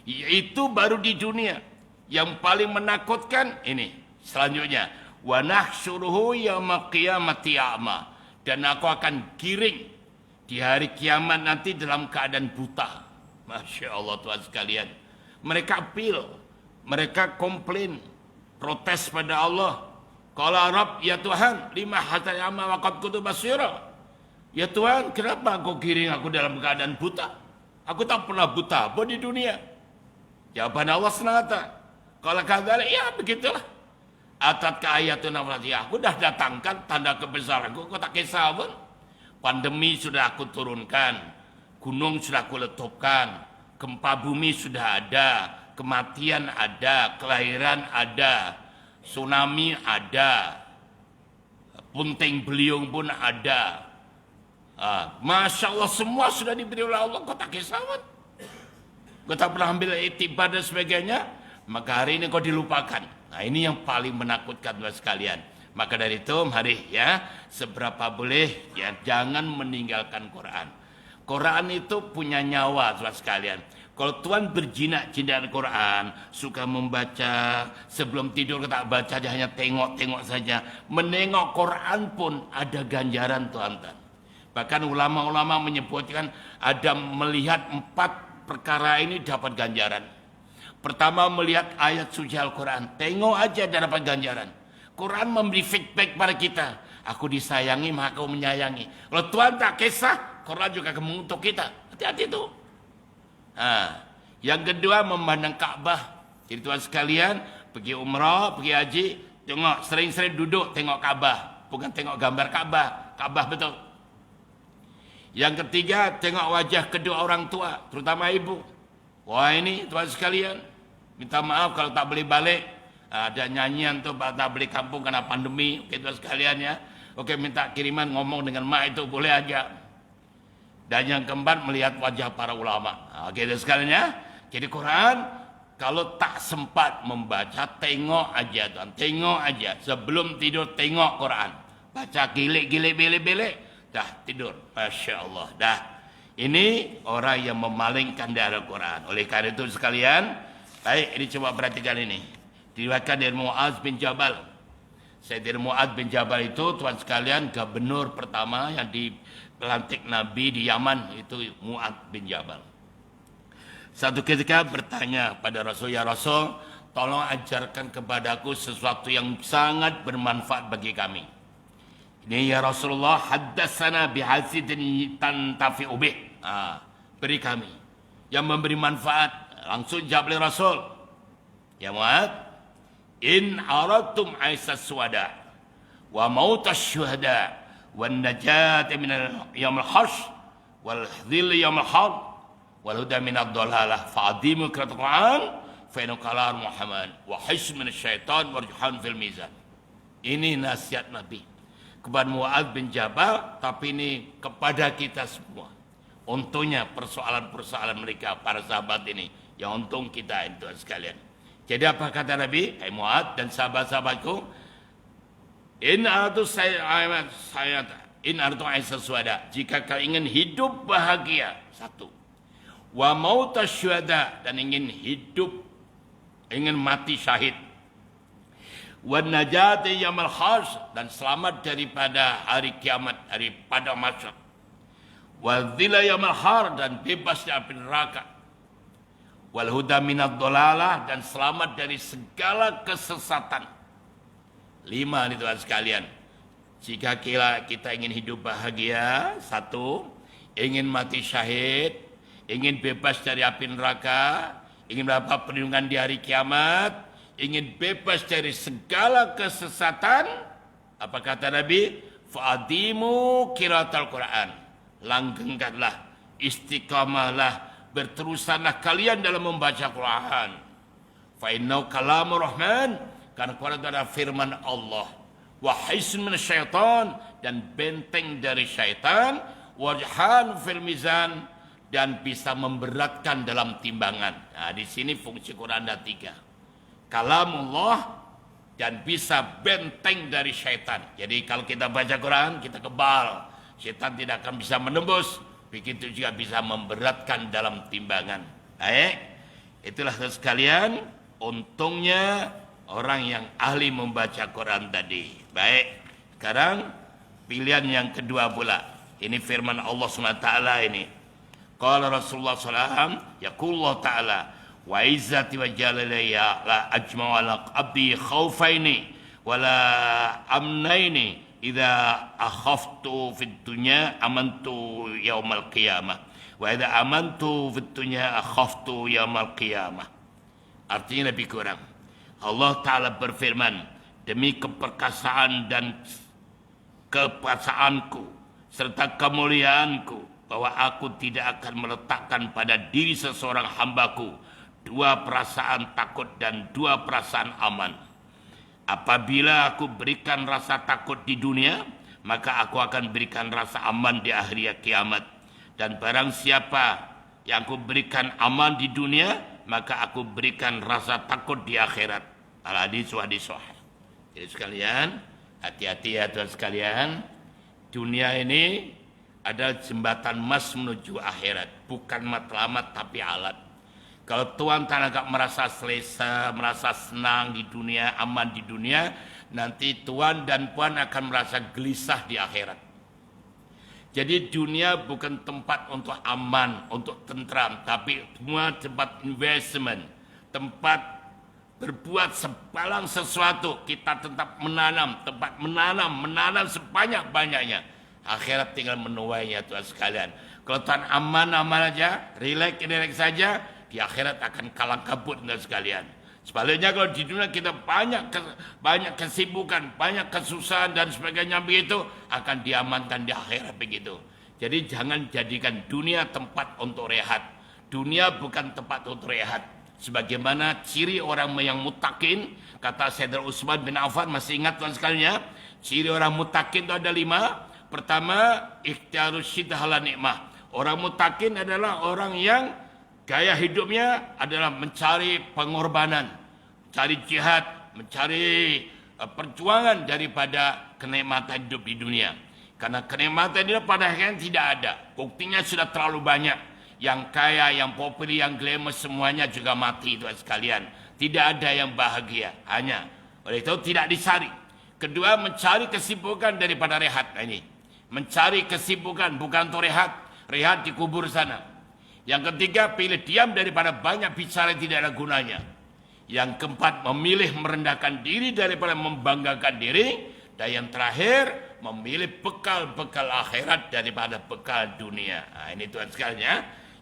Itu baru di dunia. Yang paling menakutkan ini selanjutnya, wa nahsyuruhu yaumal qiyamati a'ma, dan aku akan giring di hari kiamat nanti dalam keadaan buta. Masya Allah Tuhan sekalian. Mereka appeal, mereka komplain, protes pada Allah. Qala Rabb, ya Tuhan, lima hatta ya'ma wa qad kuntu basira. Ya Tuhan, kenapa kau giring aku dalam keadaan buta? Aku tak pernah buta apa di dunia. Jawaban Allah senata. Kalau kadzalik, ya begitulah. Atat ke ayatun ya, aku dah datangkan tanda kebesaranku, kau tak kisah pun. Pandemi sudah aku turunkan, gunung sudah aku letupkan, gempa bumi sudah ada, kematian ada, kelahiran ada, tsunami ada, punting beliung pun ada. Masya Allah, semua sudah diberi oleh Allah, kau tak kisah pun. Kau tak pernah ambil iktibar dan sebagainya, maka hari ini kau dilupakan. Nah, ini yang paling menakutkan buat sekalian. Maka dari itu mari ya, seberapa boleh ya, jangan meninggalkan Quran. Quran itu punya nyawa buat sekalian. Kalau Tuhan berjinak-jinak Quran, suka membaca, sebelum tidur tak baca, dia hanya tengok-tengok saja. Menengok Quran pun ada ganjaran Tuhan. Bahkan ulama-ulama menyebutkan ada melihat 4 perkara ini dapat ganjaran. Pertama, melihat ayat suci Al-Quran. Tengok aja dan dapat ganjaran. Quran memberi feedback pada kita. Aku disayangi, maka aku menyayangi. Kalau Tuhan tak kisah, Quran juga akan mengutuk kita. Hati-hati itu. Yang kedua, memandang Ka'bah. Jadi Tuhan sekalian, pergi umrah, pergi haji, tengok, sering-sering duduk tengok Ka'bah. Bukan tengok gambar Ka'bah. Ka'bah betul. Yang ketiga, tengok wajah kedua orang tua, terutama ibu. Wah, ini Tuhan sekalian, minta maaf kalau tak boleh balik. Ada nyanyian tuh, tak beli kampung karena pandemi. Oke Tuhan sekalian ya. Oke, minta kiriman ngomong dengan mak itu boleh aja. Dan yang keempat, melihat wajah para ulama. Oke Tuhan sekalian ya. Jadi Quran, kalau tak sempat membaca, tengok aja Tuhan. Tengok aja. Sebelum tidur tengok Quran. Baca gilik-gilik, belik-belik. Dah tidur. Masya Allah. Dah. Ini orang yang memalingkan dari Al-Quran. Oleh karena itu sekalian, baik, ini coba perhatikan ini. Diriwayatkan dari Mu'adz bin Jabal. Sayyidina Mu'adz bin Jabal itu, Tuhan sekalian, gubernur pertama yang dilantik Nabi di Yaman, itu Mu'adz bin Jabal. Satu ketika bertanya pada Rasul, ya Rasul, tolong ajarkan kepadaku sesuatu yang sangat bermanfaat bagi kami. Ini ya Rasulullah, haddatsana bihaditsin tantafi'u bih. Beri kami yang memberi manfaat. Langsung jawab oleh Rasul, ya Mu'adz, in aradtum aisas suwada wa mautas syuhada wan najat min yaumil harsh wal dhil yaumil har wal huda min ad-dhalalah fa'adimu qira'atul Qur'an fa inna kalam Muhammad wa hisn min syaitan warjuhan fil mizan. Ini nasihat Nabi kepada Mu'adz bin Jabal, tapi ini kepada kita semua. Untungnya persoalan-persoalan mereka, para sahabat ini, yang untung kita itu sekalian. Jadi apa kata Nabi? Hai Mu'adz dan sahabat-sahabatku, in aratu aisha suada, jika kau ingin hidup bahagia, satu. Wa mautas syuhada, dan ingin mati syahid. Wan najati yaumil harsh, dan selamat daripada hari kiamat, hari pada mahsyar. Wa dhilla yaumil har, dan bebas dari api neraka. Wal huda minad dhalalah, dan selamat dari segala kesesatan. 5 nih Tuhan sekalian. Jika kita ingin hidup bahagia, 1, ingin mati syahid, ingin bebas dari api neraka, ingin mendapat perlindungan di hari kiamat, ingin bebas dari segala kesesatan, apa kata Nabi? Fa'adimu qiraatal Quran. Langgengkanlah, istiqamahlah, berterusanlah kalian dalam membaca Quran. Fa innahu kalamur rahman, karena Quran itu adalah firman Allah. Wa hisn min syaitan, dan benteng dari syaitan. Warjuhan fil mizan, dan bisa memberatkan dalam timbangan. Nah, di sini fungsi Quran ada 3. Kalamullah, dan bisa benteng dari syaitan. Jadi kalau kita baca Quran, kita kebal. Setan tidak akan bisa menembus. Begitu juga bisa memberatkan dalam timbangan. Baik, itulah sekalian, untungnya orang yang ahli membaca Quran tadi. Baik, sekarang pilihan yang kedua pula. Ini firman Allah SWT ini. Qala Rasulullah SAW, yaqulullah ta'ala, wa izzati wa jalalaya la ajma'u ala abdi khawfaini wa la amnaini idza akhaftu fid dunya amantu yaumal qiyamah wa idza amantu fid dunya akhaftu yaumal qiyamah. Artinya lebih kurang, Allah Ta'ala berfirman, demi keperkasaan dan kepuasaanku serta kemuliaanku, bahwa aku tidak akan meletakkan pada diri seseorang hambaku dua perasaan takut dan dua perasaan aman. Apabila aku berikan rasa takut di dunia, maka aku akan berikan rasa aman di hari kiamat. Dan barang siapa yang aku berikan aman di dunia, maka aku berikan rasa takut di akhirat. Al-hadis wa hadis sahih. Jadi sekalian, hati-hati ya Tuhan sekalian. Dunia ini adalah jembatan emas menuju akhirat, bukan matlamat tapi alat. Kalau Tuhan tak merasa selesa, merasa senang di dunia, aman di dunia, nanti Tuhan dan Puan akan merasa gelisah di akhirat. Jadi dunia bukan tempat untuk aman, untuk tentram, tapi semua tempat investment, tempat berbuat sebalang sesuatu. Kita tetap menanam, tempat menanam sebanyak-banyaknya. Akhirat tinggal menuainya Tuhan sekalian. Kalau Tuhan aman aja, relax saja, di akhirat akan kalang kabut Tuhan sekalian. Sebaliknya kalau di dunia kita banyak kesibukan, banyak kesusahan dan sebagainya begitu, akan diamankan di akhirat begitu. Jadi jangan jadikan dunia tempat untuk rehat. Dunia bukan tempat untuk rehat. Sebagaimana ciri orang yang mutakin, kata Sayyidina Utsman bin Affan, masih ingat Tuhan sekalian ya? Ciri orang mutakin itu ada 5. Pertama, ikhtiarus syiddah ala nikmah. Orang mutakin adalah orang yang gaya hidupnya adalah mencari pengorbanan, mencari jihad, mencari perjuangan daripada kenikmatan hidup di dunia. Karena kenikmatan itu pada akhirnya tidak ada. Buktinya sudah terlalu banyak. Yang kaya, yang populer, yang glamour semuanya juga mati Tuhan sekalian. Tidak ada yang bahagia. Hanya oleh itu tidak dicari. Kedua, mencari kesibukan daripada rehat. Nah, ini mencari kesibukan bukan untuk rehat di kubur sana. Yang ketiga, pilih diam daripada banyak bicara yang tidak ada gunanya. Yang keempat, memilih merendahkan diri daripada membanggakan diri. Dan yang terakhir, memilih bekal-bekal akhirat daripada bekal dunia. Nah, ini Tuhan sekalian ya.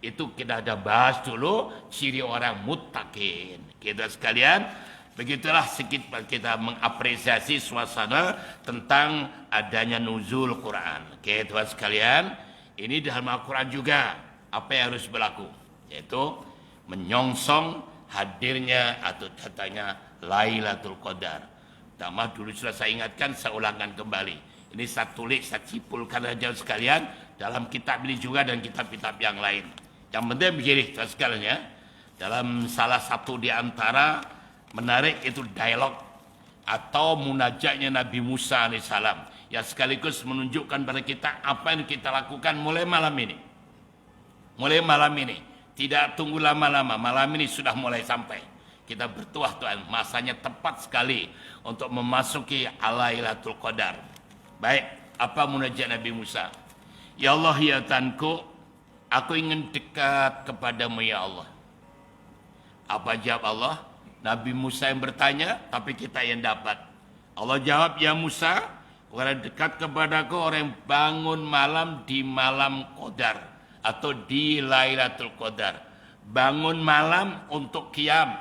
Itu kita ada bahas dulu ciri orang muttaqin. Kita sekalian, begitulah sedikit kita mengapresiasi suasana tentang adanya nuzul Quran. Oke, Tuhan sekalian, ini dalam Al-Quran juga apa yang harus berlaku, yaitu menyongsong hadirnya atau datangnya Lailatul Qadar. Pertama dulu sudah saya ingatkan, saya ulangkan kembali. Ini saya tulis, saya cipulkan aja sekalian dalam kitab ini juga dan kitab-kitab yang lain. Yang penting begini, Tuhan sekalian ya, dalam salah satu di antara menarik itu dialog atau munajatnya Nabi Musa alaihissalam yang sekaligus menunjukkan pada kita apa yang kita lakukan mulai malam ini. Mulai malam ini, tidak tunggu lama-lama, malam ini sudah mulai sampai. Kita bertuah Tuhan, masanya tepat sekali untuk memasuki Lailatul Qadar. Baik, apa munajat Nabi Musa? Ya Allah ya Tuhanku, aku ingin dekat kepadamu ya Allah. Apa jawab Allah? Nabi Musa yang bertanya, tapi kita yang dapat. Allah jawab, ya Musa, orang dekat kepadaku orang yang bangun malam di malam Qadar atau di Lailatul Qadar. Bangun malam untuk qiyam.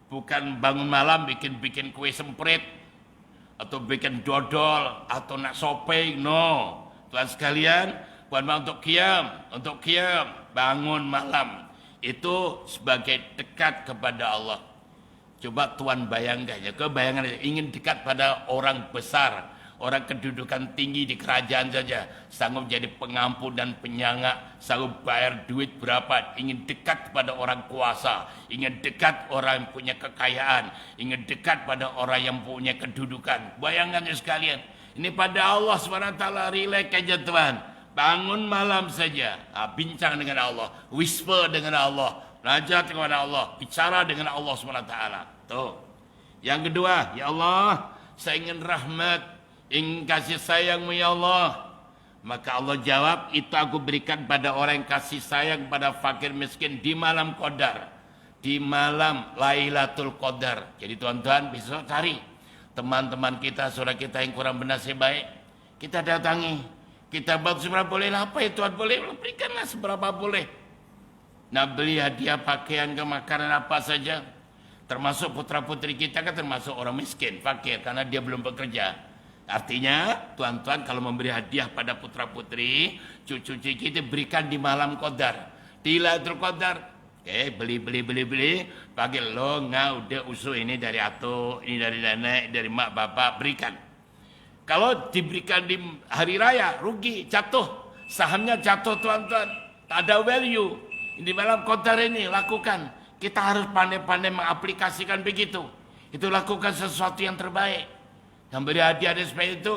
Bukan bangun malam bikin kue semprit atau bikin dodol atau nak shopping. No. Tuhan sekalian, bukan untuk qiyam, bangun malam. Itu sebagai dekat kepada Allah. Coba Tuhan bayangkan ya, kebayangan ingin dekat pada orang besar, orang kedudukan tinggi di kerajaan saja, sanggup jadi pengampun dan penyangga, sanggup bayar duit berapa, ingin dekat pada orang kuasa, ingin dekat orang yang punya kekayaan, ingin dekat pada orang yang punya kedudukan. Bayangkan ya sekalian, Ini pada Allah SWT, relax aja Tuhan. Bangun malam saja, bincang dengan Allah, whisper dengan Allah, najat kepada Allah, bicara dengan Allah SWT. Tuh. Yang kedua, ya Allah, saya ingin rahmat, ingin kasih sayang-Mu ya Allah. Maka Allah jawab, itu aku berikan pada orang yang kasih sayang pada fakir miskin di malam Qadar, di malam Lailatul Qadar. Jadi tuan-tuan, besok cari teman-teman kita, saudara kita yang kurang bernasib baik, kita datangi. Kita bantu seberapa boleh lah, apa ya Tuhan boleh, berikanlah seberapa boleh. Nah, beli hadiah pakaian ke makanan apa saja. Termasuk putra putri kita kan termasuk orang miskin, fakir, karena dia belum bekerja. Artinya, tuan-tuan kalau memberi hadiah pada putra putri, cucu-cucu kita berikan di malam Qadar, di Lailatul Qadar. Oke, beli, pagi lo udah usul ini dari atuk, ini dari nenek, dari mak bapak, berikan. Kalau diberikan di hari raya, rugi, jatuh. Sahamnya jatuh tuan-tuan. Tak ada value. Di malam Qadar ini, lakukan. Kita harus pandai-pandai mengaplikasikan begitu. Itu lakukan sesuatu yang terbaik. Yang beri hadiah seperti itu.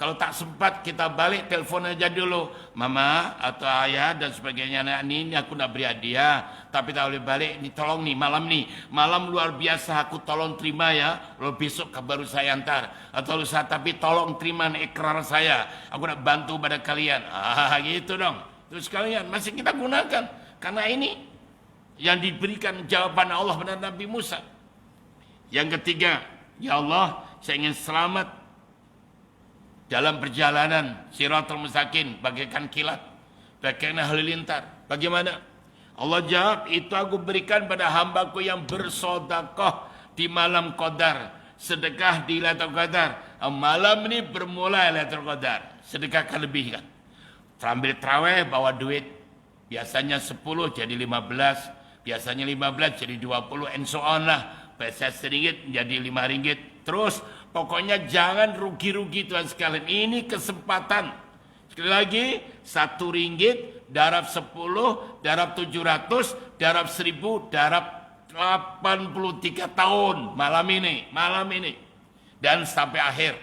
Kalau tak sempat, kita balik, telepon aja dulu. Mama atau ayah dan sebagainya. Nah, ini aku nak beri hadiah. Tapi tak boleh balik. Ini tolong nih, malam nih. Malam luar biasa, aku tolong terima ya. Lalu besok baru saya antar. Atau lusa, tapi tolong terima ikrar saya. Aku nak bantu pada kalian. Gitu dong. Terus kalian, masih kita gunakan. Karena ini yang diberikan jawaban Allah kepada Nabi Musa. Yang ketiga, ya Allah, saya ingin selamat dalam perjalanan Siratul Mustaqim bagaikan kilat, bagaikan halilintar. Bagaimana? Allah jawab, itu aku berikan pada hambaku yang bersedekah di malam Qadar. Sedekah di Lailatul Qadar. Malam ini bermula Lailatul Qadar. Sedekahkan lebih kan. Sambil terawih bawa duit. Biasanya 10 jadi 15. Biasanya 15 jadi 20. And so on lah. Biasa RM1 jadi RM5. Terus pokoknya jangan rugi-rugi Tuhan sekalian. Ini kesempatan. Sekali lagi, RM1 darab 10, darab 700, darab 1000, darab 83 tahun. Malam ini. Dan sampai akhir.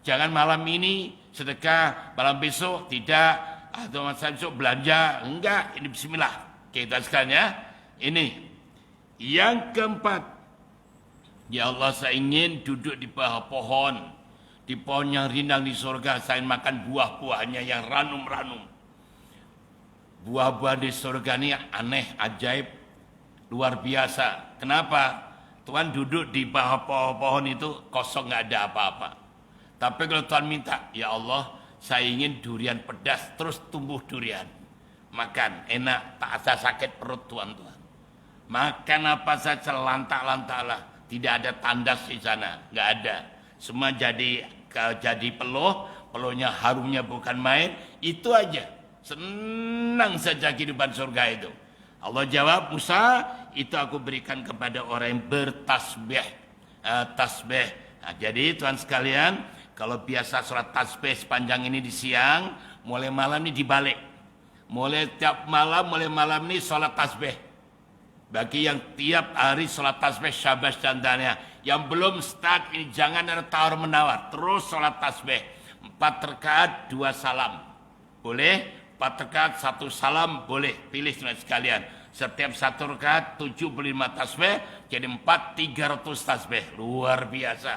Jangan malam ini sedekah, malam besok tidak, atau masa besok belanja. Enggak, ini bismillah. Kita sekalian ya. Ini. Yang keempat. Ya Allah, saya ingin duduk di bawah pohon. Di pohon yang rindang di surga. Saya ingin makan buah-buahnya yang ranum-ranum. Buah-buah di surga ini aneh, ajaib, luar biasa. Kenapa? Tuhan duduk di bawah pohon itu kosong, nggak ada apa-apa. Tapi kalau Tuhan minta, ya Allah, saya ingin durian pedas, terus tumbuh durian. Makan, enak, tak asa sakit perut Tuhan. Makan apa saja, lantak-lantaklah. Tidak ada tandas di sana, nggak ada. Semua jadi peluhnya harumnya bukan main. Itu aja, senang saja kehidupan surga itu. Allah jawab, Musa, itu aku berikan kepada orang yang bertasbih. Tasbih. Nah, jadi Tuhan sekalian, kalau biasa sholat tasbih sepanjang ini di siang, mulai malam ini dibalik. Mulai malam ini sholat tasbih. Bagi yang tiap hari sholat tasbih syabas dandanya. Yang belum start ini jangan ada tawar menawar. Terus sholat tasbih. 4 rakaat 2 salam. Boleh? 4 rakaat 1 salam boleh. Pilih sekalian. Setiap 1 rakaat 75 tasbih. Jadi 300 tasbih. Luar biasa.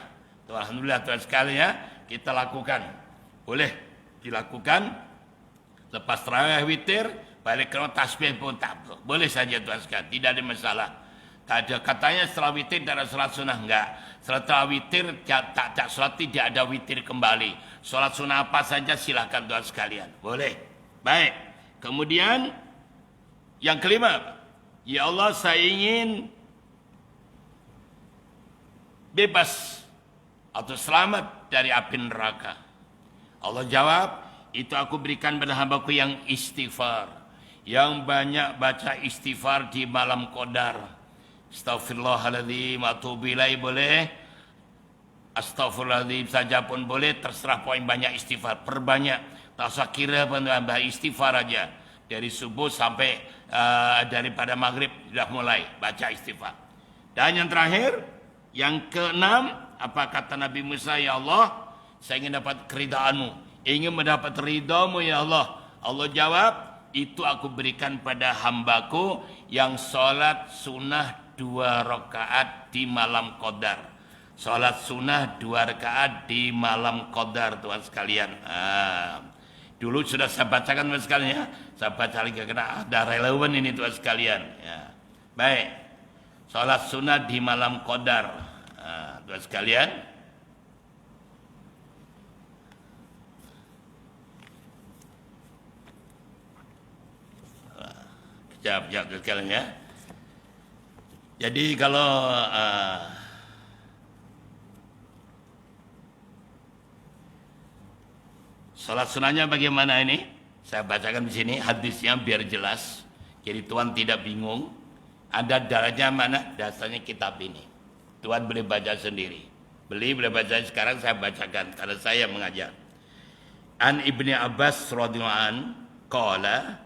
Tuh, alhamdulillah Tuhan sekalian ya. Kita lakukan. Boleh dilakukan. Lepas tarawih witir. Balik ke tasbih pun tak boleh saja Tuhan sekalian, tidak ada masalah. Tak ada katanya setelah witir tidak ada salat sunnah, enggak. Setelah witir tak salat tidak ada witir kembali. Salat sunnah apa saja silakan Tuhan sekalian, boleh. Baik. Kemudian yang kelima, ya Allah, saya ingin bebas atau selamat dari api neraka. Allah jawab, itu aku berikan pada hambaku yang istighfar. Yang banyak baca istighfar di malam Qadar. Astaghfirullahaladzim, atubu ilaih boleh. Astaghfirullahaladzim saja pun boleh. Terserah poin banyak istighfar. Perbanyak. Tak usah kira pun istighfar aja. Dari subuh sampai daripada maghrib sudah mulai baca istighfar. Dan yang terakhir, yang keenam, apa kata Nabi Musa, ya Allah, saya ingin dapat keridhaanmu, ingin mendapat ridhamu ya Allah. Allah jawab, itu aku berikan pada hambaku yang sholat sunnah 2 rakaat di malam qadar. Sholat sunnah 2 rakaat di malam qadar, Tuhan sekalian. Dulu sudah saya bacakan Tuhan sekalian ya. Saya baca lagi karena ada relevan ini Tuhan sekalian. Ya. Baik, sholat sunnah di malam qadar, Tuhan sekalian. Kejap Tuhan sekalian ya. Jadi kalau salat sunnahnya bagaimana ini? Saya bacakan di sini hadisnya biar jelas. Jadi Tuhan tidak bingung. Ada dalilnya mana? Dasarnya kitab ini. Tuhan boleh baca sendiri. Boleh baca sekarang saya bacakan karena saya mengajar. An Ibni Abbas radhiyallahu an qala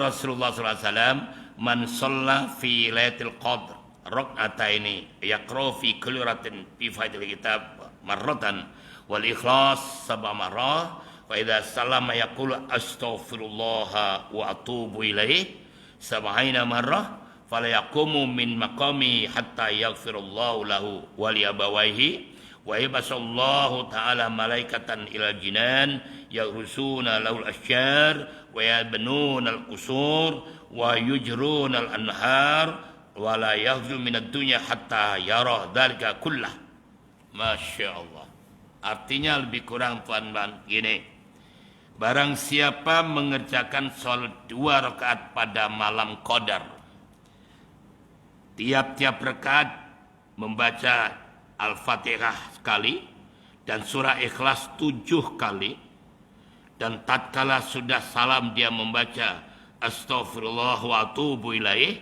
Rasulullah sallallahu alaihi wasallam man shalla fi lailatul qadr rak'ataini yaqra fi kulli ratin fi fadil kitab marratan wal ikhlas 7 marrah. Wa idza sallama yaqulu astaghfirullah wa atubu ilaih 70 marrah fala yaqumu min maqami hatta yaghfirullahu lahu wa li abawayhi wa yabasallahu ta'ala malaikatan ila jinan yaghusuna lahul asyar wa yabnuna al-qusur wa yujruna al-anhar wa la yaghzu min ad-dunya hatta yara dzalika kullah. Masya Allah. Artinya lebih kurang tuan-tuan gini. Barang siapa mengerjakan sholat 2 rakaat pada malam qadar, tiap-tiap rakaat membaca Al-Fatihah sekali dan surah Ikhlas 7 kali, dan tatkala sudah salam dia membaca Astaghfirullah wa atubu ilaih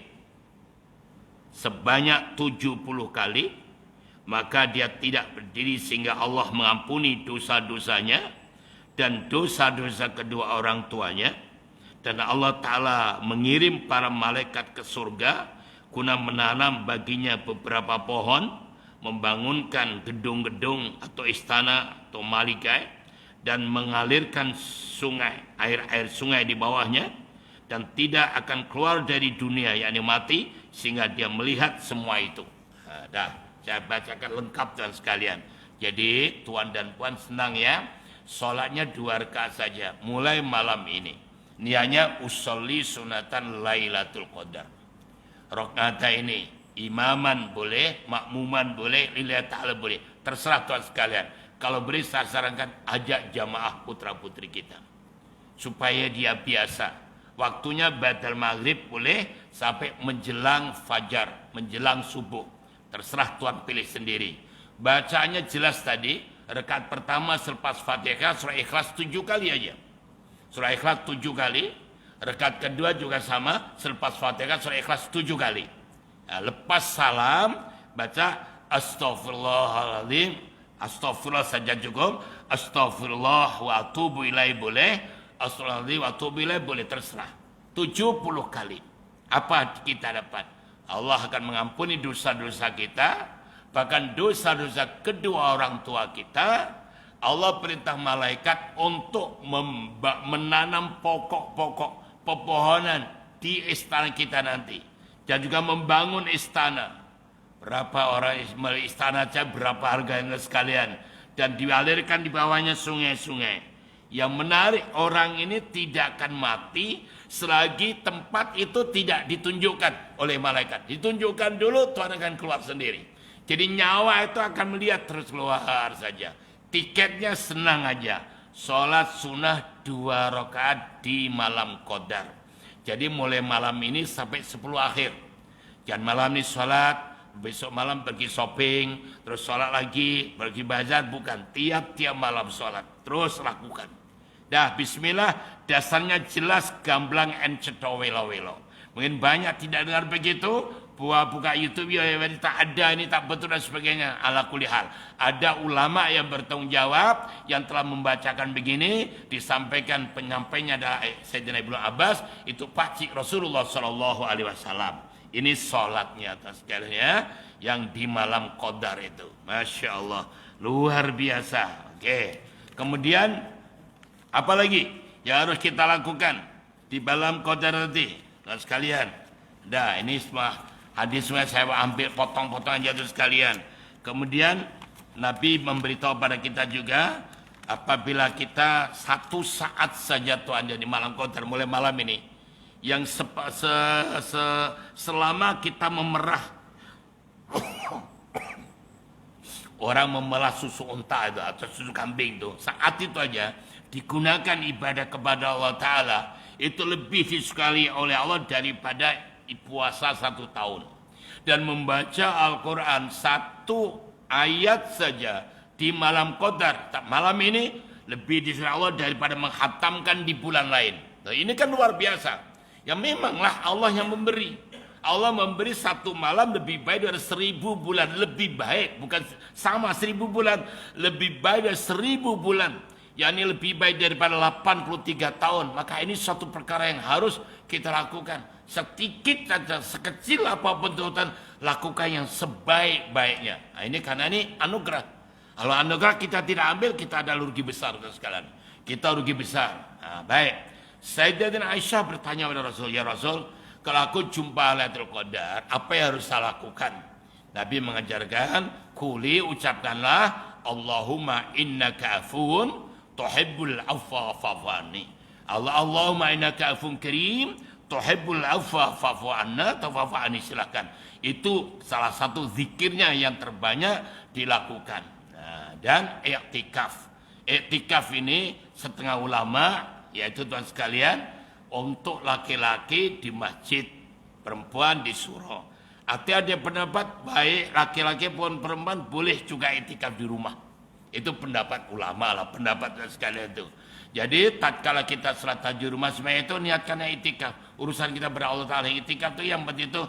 sebanyak 70 kali, maka dia tidak berdiri sehingga Allah mengampuni dosa-dosanya dan dosa-dosa kedua orang tuanya, dan Allah Ta'ala mengirim para malaikat ke surga guna menanam baginya beberapa pohon, membangunkan gedung-gedung atau istana atau malikai, dan mengalirkan sungai, air sungai di bawahnya, dan tidak akan keluar dari dunia, yakni mati, sehingga dia melihat semua itu. Saya bacakan lengkap Tuhan sekalian. Jadi tuan dan puan senang ya, sholatnya 2 rakaat saja mulai malam ini. Niatnya usolli sunatan lailatul qadar. Rakaat ini imaman boleh, makmuman boleh, lillahi ta'ala boleh. Terserah tuan sekalian. Kalau boleh saya sarankan ajak jamaah putra-putri kita supaya dia biasa. Waktunya badal maghrib boleh sampai menjelang fajar, menjelang subuh. Terserah tuan pilih sendiri. Bacaannya jelas tadi. Rakaat pertama selepas Fatihah surah Ikhlas 7 kali aja. Surah Ikhlas 7 kali. Rakaat kedua juga sama, selepas Fatihah surah Ikhlas 7 kali. Nah, lepas salam baca Astaghfirullahaladzim, Astaghfirullah saja cukup, Astaghfirullah wa atubu ilaih boleh, Astaghfirullahaladzim wa atubu ilaih boleh, terserah. 70 kali. Apa kita dapat? Allah akan mengampuni dosa-dosa kita, bahkan dosa-dosa kedua orang tua kita. Allah perintah malaikat untuk menanam pokok-pokok pepohonan di istana kita nanti, dan juga membangun istana. Berapa orang istana saja berapa harganya sekalian, dan dialirkan di bawahnya sungai-sungai. Yang menarik, orang ini tidak akan mati selagi tempat itu tidak ditunjukkan oleh malaikat. Ditunjukkan dulu, Tuhan akan keluar sendiri. Jadi nyawa itu akan melihat terus keluar saja. Tiketnya senang aja. Sholat sunnah 2 rakaat di malam qadar. Jadi mulai malam ini sampai 10 akhir. Jangan malam ini sholat, besok malam pergi shopping, terus sholat lagi, pergi bazar. Bukan, tiap-tiap malam sholat. Terus lakukan. Dah bismillah, dasarnya jelas, gamblang and cetowelo-welo. Mungkin banyak tidak dengar begitu. Buka YouTube ya, ini tak ada, ini tak betul dan sebagainya. Ala kulli hal, ada ulama yang bertanggung jawab yang telah membacakan begini, disampaikan penyampainya adalah Sayyidina Ibnu Abbas, itu pakcik Rasulullah Sallallahu Alaihi Wasallam. Ini sholatnya atas sekalian ya, yang di malam qadar itu. Masya Allah, luar biasa. Oke. Kemudian apa lagi yang harus kita lakukan di malam qadar nanti? Nah, sekalian. Dah, ini semua hadis semua saya ambil potong-potong aja tuh sekalian. Kemudian Nabi memberitahu pada kita juga, apabila kita satu saat saja Tuhan di malam qadar, mulai malam ini, yang selama kita memerah orang memelah susu unta itu atau susu kambing itu, saat itu aja digunakan ibadah kepada Allah Ta'ala, itu lebih disukai oleh Allah daripada puasa 1 tahun. Dan membaca Al-Quran 1 ayat saja di malam qadar, malam ini, lebih disukai Allah daripada menghatamkan di bulan lain. Nah, ini kan luar biasa. Ya memanglah Allah yang memberi. Allah memberi 1 malam lebih baik dari 1000 bulan. Lebih baik, bukan sama 1000 bulan. Lebih baik dari 1000 bulan. yakni lebih baik daripada 83 tahun. Maka ini suatu perkara yang harus kita lakukan. Sedikit saja, sekecil apapun Tuhan, lakukan yang sebaik-baiknya. Nah, ini karena ini anugerah. Kalau anugerah kita tidak ambil, kita ada rugi besar sekalian. Kita rugi besar. Nah, baik. Sayyidatina Aisyah bertanya kepada Rasul, ya Rasul, kalau aku jumpa Lailatul Qadar, apa yang harus saya lakukan? Nabi mengajarkan, kuli ucapkanlah, Allahumma innaka afun tuhibbul afwa fa'fani. Allahumma innaka afun karim tuhibbul afwa fa'fu anna tafa'ani, silakan. Itu salah satu zikirnya yang terbanyak dilakukan. Nah, dan i'tikaf. I'tikaf ini setengah ulama, yaitu tuan sekalian, untuk laki-laki di masjid, perempuan di surau. Ada pendapat baik laki-laki pun perempuan boleh juga i'tikaf di rumah. Itu pendapat ulama lah, pendapat sekalian itu. Jadi tatkala kita salat tahajud rumah semuanya itu niatkan i'tikaf. Urusan kita ber Allah Ta'ala, i'tikaf itu yang penting itu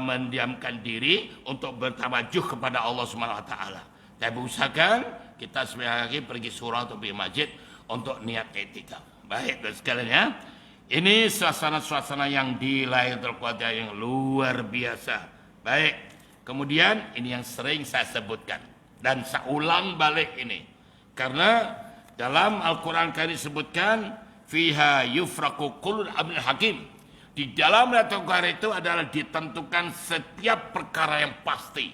mendiamkan diri untuk bertawajuh kepada Allah Subhanahu Wa Ta'ala. Tapi usahakan kita semuanya lagi pergi surau atau pergi masjid untuk niat i'tikaf. Baik dan sekalian ya. Ini suasana-suasana yang di Lailatul Qadar yang luar biasa. Baik. Kemudian ini yang sering saya sebutkan dan saya ulang balik ini. Karena dalam Al-Qur'an Karim disebutkan fiha yufraqu kullu amrin hakim. Di dalam Lailatul Qadar itu adalah ditentukan setiap perkara yang pasti.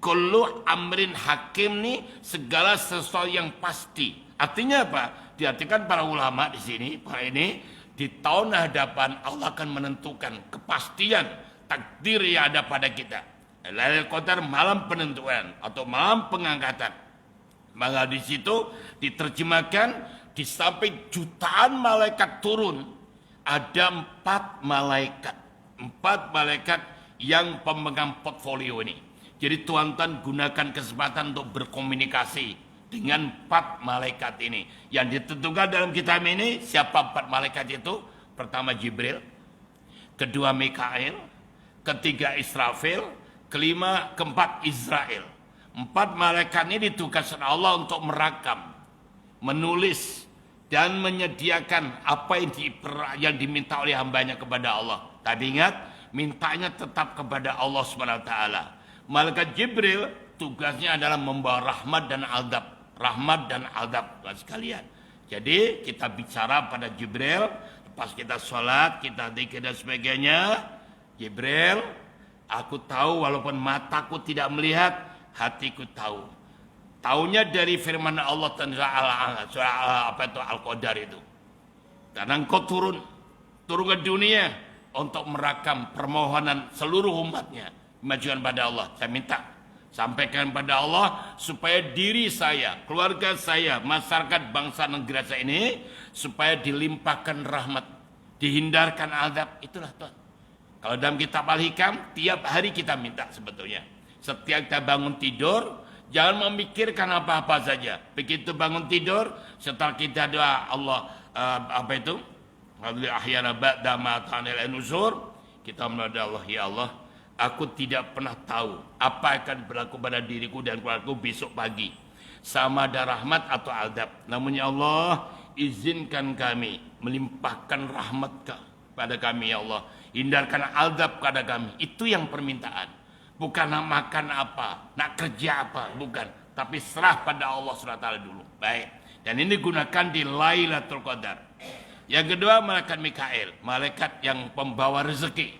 Kullu amrin hakim nih segala sesuatu yang pasti. Artinya apa? Diartikan para ulama di sini, para ini di tahun hadapan Allah akan menentukan kepastian takdir yang ada pada kita. Lailatul Qadar malam penentuan atau malam pengangkatan. Maka di situ diterjemahkan di samping jutaan malaikat turun ada 4 malaikat. 4 malaikat yang pemegang portfolio ini. Jadi tuan-tuan gunakan kesempatan untuk berkomunikasi dengan 4 malaikat ini. Yang ditentukan dalam kitab ini, siapa 4 malaikat itu? Pertama Jibril, kedua Mikail, ketiga Israfil, keempat Israel. 4 malaikat ini ditugaskan Allah untuk merakam, menulis, dan menyediakan apa yang diminta oleh hambanya kepada Allah. Tapi ingat, mintanya tetap kepada Allah SWT. Malaikat Jibril tugasnya adalah membawa rahmat dan adab. Rahmat dan adab sekalian. Jadi kita bicara pada Jibril, pas kita sholat, kita zikir dan sebagainya. Jibril, aku tahu walaupun mataku tidak melihat, hatiku tahu. Taunya dari firman Allah surah Al-Qadar itu. Karena engkau turun ke dunia untuk merakam permohonan seluruh umatnya, majukan pada Allah. Saya minta sampaikan pada Allah supaya diri saya, keluarga saya, masyarakat bangsa negara saya ini supaya dilimpahkan rahmat, dihindarkan azab. Itulah Tuhan. Kalau dalam kitab Al-Hikam tiap hari kita minta sebetulnya. Setiap kita bangun tidur, jangan memikirkan apa-apa saja. Begitu bangun tidur, setelah kita doa Allah ahyana ba'da ma ta'anil nuzur, kita mendoa Allah, ya Allah, aku tidak pernah tahu apa akan berlaku pada diriku dan keluargaku besok pagi. Sama ada rahmat atau azab. Namun ya Allah, izinkan kami melimpahkan rahmat pada kami ya Allah. Hindarkan azab pada kami. Itu yang permintaan. Bukan nak makan apa, nak kerja apa, bukan. tapi serah pada Allah SWT dulu. Baik. Dan ini gunakan di Lailatul Qadar. Yang kedua, malaikat Mikail, malaikat yang pembawa rezeki.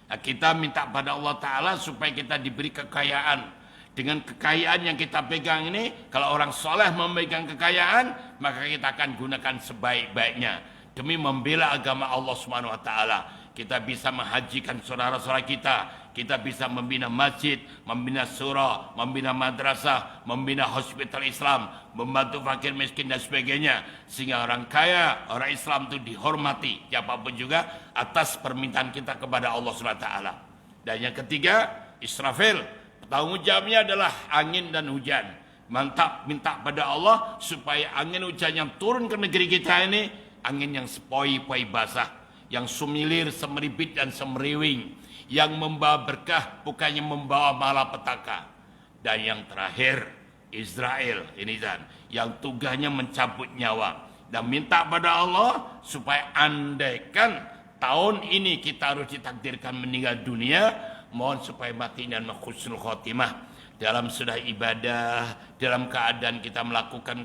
Nah, kita minta pada Allah Ta'ala supaya kita diberi kekayaan. Dengan kekayaan yang kita pegang ini, kalau orang soleh memegang kekayaan, maka kita akan gunakan sebaik-baiknya demi membela agama Allah Subhanahu wa taala. Kita bisa menghajikan saudara-saudara kita bisa membina masjid, membina surah, membina madrasah, membina hospital Islam, membantu fakir miskin dan sebagainya, sehingga orang kaya, orang Islam itu dihormati siapapun juga atas permintaan kita kepada Allah Subhanahu wa taala. Dan yang ketiga, Israfil. Tanggung jawabnya adalah angin dan hujan. Mantap, minta pada Allah supaya angin hujan yang turun ke negeri kita ini, angin yang sepoi-poi basah, yang sumilir, semeribit dan semeriwing, yang membawa berkah bukannya membawa malapetaka. Dan yang terakhir, Israel ini kan, yang tugasnya mencabut nyawa. Dan minta pada Allah supaya andaikan tahun ini kita harus ditakdirkan meninggal dunia, mohon supaya mati dan husnul khotimah dalam sudah ibadah, dalam keadaan kita melakukan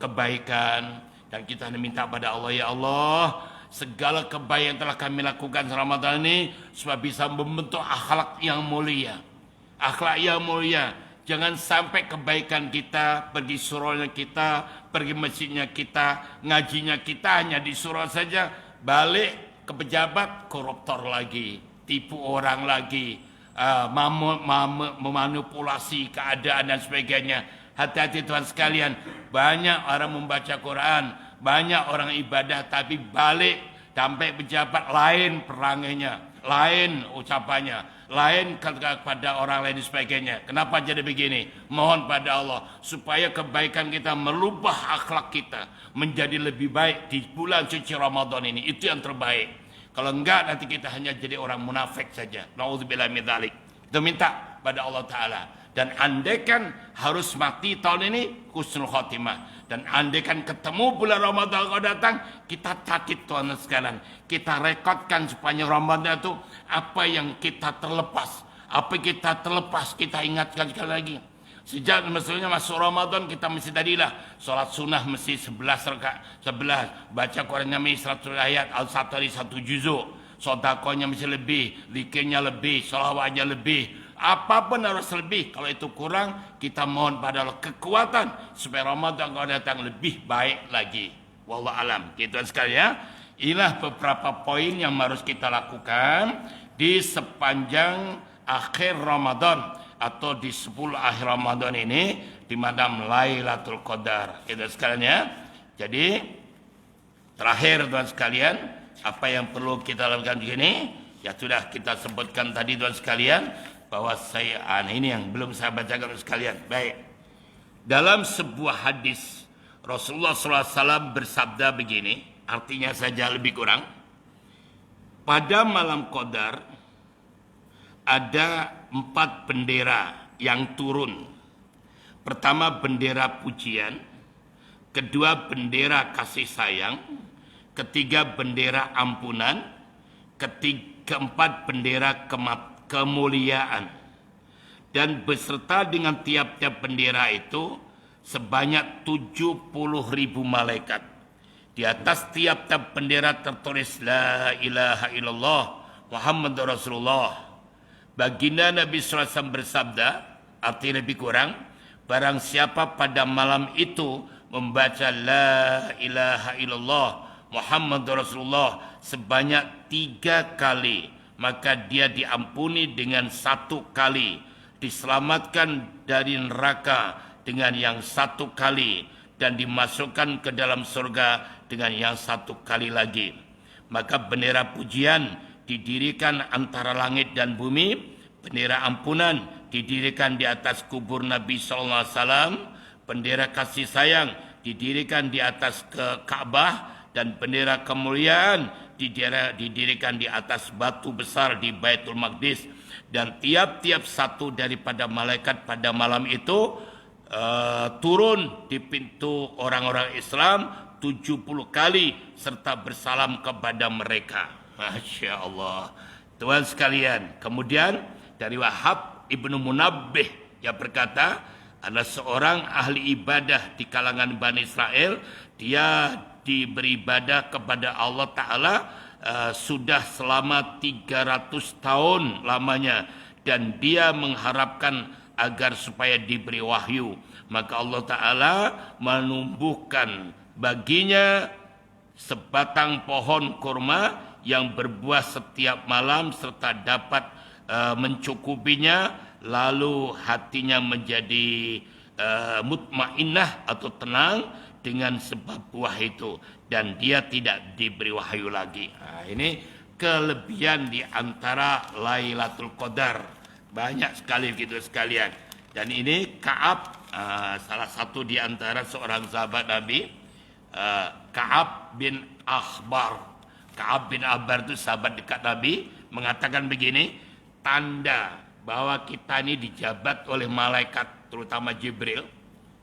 kebaikan, dan kita minta pada Allah, ya Allah, segala kebaikan yang telah kami lakukan Ramadan ini supaya bisa membentuk akhlak yang mulia. Akhlak yang mulia. Jangan sampai kebaikan kita, pergi surahnya kita, pergi masjidnya kita, ngajinya kita hanya di surah saja, balik ke pejabat koruptor lagi, tipu orang lagi, memanipulasi keadaan dan sebagainya. Hati-hati Tuhan sekalian, banyak orang membaca Quran, banyak orang ibadah, tapi balik sampai pejabat lain perangainya, lain ucapannya, lain kepada orang lain dan sebagainya. Kenapa jadi begini? Mohon pada Allah supaya kebaikan kita merubah akhlak kita menjadi lebih baik di bulan suci Ramadan ini. Itu yang terbaik. Kalau enggak, nanti kita hanya jadi orang munafik saja. Nauzubillah min dzalik. Kita minta pada Allah Ta'ala. Dan andaikan harus mati tahun ini, husnul khotimah. Dan andaikan ketemu bulan Ramadan kalau datang, kita catat Tuhan sekalian. Kita rekodkan supaya Ramadan itu apa yang kita terlepas. Apa yang kita terlepas, kita ingatkan sekali lagi. Sejak maksudnya masuk Ramadan, kita mesti tadilah sholat sunnah mesti 11 rakaat, 11, baca Qurannya mesti 100 ayat, al-satu hari 1 juzuk, sodakohnya mesti lebih, zikirnya lebih, sholawatnya lebih, apapun harus lebih. Kalau itu kurang, kita mohon pada Allah kekuatan supaya Ramadan kalau datang lebih baik lagi. Wallahu alam. Gitu sekali ya. Inilah beberapa poin yang harus kita lakukan di sepanjang akhir Ramadan, atau di 10 akhir Ramadan ini, di malam Lailatul Qadar. Itu sekalian ya. Jadi terakhir Tuhan sekalian, apa yang perlu kita lakukan di sini? Ya sudah kita sebutkan tadi Tuhan sekalian, bahwa ini yang belum saya bacakan sekalian. Baik. Dalam sebuah hadis Rasulullah SAW bersabda begini, artinya saja lebih kurang. Pada malam Qadar ada 4 bendera yang turun. Pertama bendera pujian, kedua bendera kasih sayang, ketiga bendera ampunan, keempat bendera kemuliaan. Dan beserta dengan tiap-tiap bendera itu sebanyak 70.000 malaikat. Di atas tiap-tiap bendera tertulis La ilaha illallah Muhammadur Rasulullah. Baginda Nabi SAW bersabda, arti lebih kurang, barang siapa pada malam itu membaca La ilaha illallah Muhammadur Rasulullah sebanyak 3 kali, maka dia diampuni dengan 1 kali, diselamatkan dari neraka dengan yang 1 kali, dan dimasukkan ke dalam surga dengan yang 1 kali lagi. Maka bendera pujian didirikan antara langit dan bumi, bendera ampunan didirikan di atas kubur Nabi SAW, bendera kasih sayang didirikan di atas Ka'bah, dan bendera kemuliaan didirikan di atas batu besar di Baitul Maqdis. Dan tiap-tiap satu daripada malaikat pada malam itu turun di pintu orang-orang Islam 70 kali serta bersalam kepada mereka. Masya Allah. Tuhan sekalian, kemudian dari Wahab Ibnu Munabbih yang berkata, adalah seorang ahli ibadah di kalangan Bani Israel. Dia beribadah kepada Allah Ta'ala sudah selama 300 tahun lamanya, dan dia mengharapkan agar supaya diberi wahyu. Maka Allah Ta'ala menumbuhkan baginya sebatang pohon kurma yang berbuah setiap malam serta dapat mencukupinya, lalu hatinya menjadi mutmainnah atau tenang dengan sebab buah itu, dan dia tidak diberi wahyu lagi. Nah, ini kelebihan di antara Lailatul Qadar. Banyak sekali gitu sekalian. Dan ini Ka'ab, salah satu di antara seorang sahabat Nabi, Ka'ab bin Akhbar. Ka'ab bin Akhbar itu sahabat dekat Nabi, mengatakan begini, tanda bahwa kita ini dijabat oleh malaikat, terutama Jibril.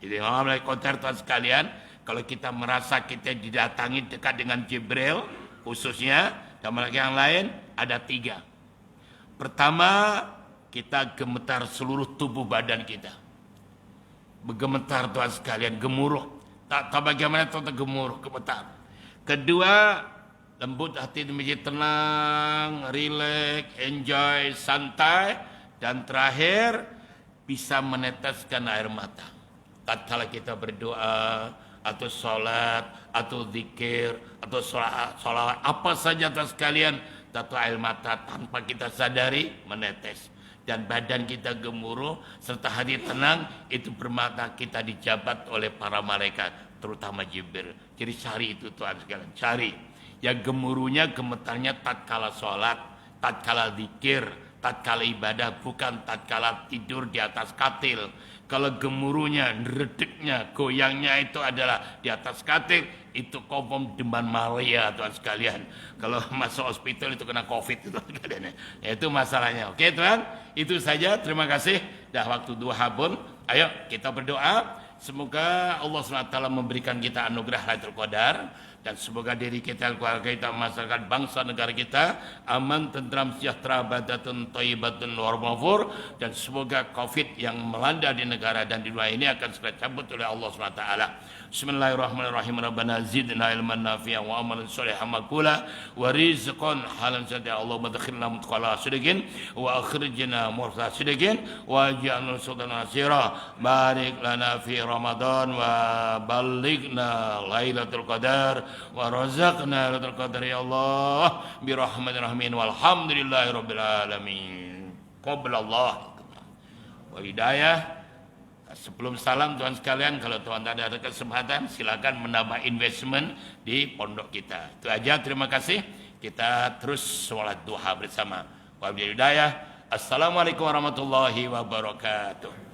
Jadi malaikat Qadar Tuhan sekalian, kalau kita merasa kita didatangi dekat dengan Jibril khususnya, dan malaikat yang lain, ada 3. Pertama, kita gemetar seluruh tubuh badan kita. Bergemetar Tuhan sekalian, gemuruh. Tak tahu bagaimana Tuhan gemuruh, gemetar. Kedua, lembut hati menjadi tenang, rileks, enjoy, santai. Dan terakhir, bisa meneteskan air mata. Tatkala kita berdoa, atau sholat, atau zikir, atau sholawat, apa saja Tuhan sekalian, tato air mata tanpa kita sadari menetes. Dan badan kita gemuruh serta hati tenang, itu bermakna kita dijabat oleh para malaikat, terutama Jibril. Jadi cari itu Tuhan sekalian, cari. Ya gemuruhnya, gemetarnya tatkala sholat, tatkala zikir, tatkala ibadah, bukan tatkala tidur di atas katil. Kalau gemuruhnya, redeknya, goyangnya itu adalah di atas katil, itu confirm demam malaria Tuhan sekalian. Kalau masuk hospital itu kena COVID itu sekalian. Ya, itu masalahnya. Oke Tuhan, itu saja. Terima kasih. Dah waktu duha pun. Ayo kita berdoa. Semoga Allah SWT memberikan kita anugerah Lailatul Qadar, dan semoga diri kita, keluarga kita, masyarakat, bangsa, negara kita aman, tentram, sejahtera, badatun, thayyibatun, warmafur, dan semoga COVID yang melanda di negara dan di dunia ini akan segera cabut oleh Allah SWT. Bismillahirrahmanirrahim. Rabbana zidna ilman nafi'an wa amalan sholihan maqbula wa rizqan halan sadaqah. Allahumma adkhilna mudkhala sidqin wa akhrijna mursa sidqin wa ja'alna sultan nasira. Barik lana fi Ramadan wa ballighna Lailatul Qadar wa razaqna Lailatul Qadar ya Allah bi rahmatir rahimin walhamdulillahi rabbil alamin. Qabbalallah wa hidayah. Sebelum salam Tuhan sekalian, kalau Tuhan ada kesempatan, silakan menambah investment di pondok kita. Itu aja, terima kasih. Kita terus sholat duha bersama. Wabillahi hidayah. Assalamualaikum warahmatullahi wabarakatuh.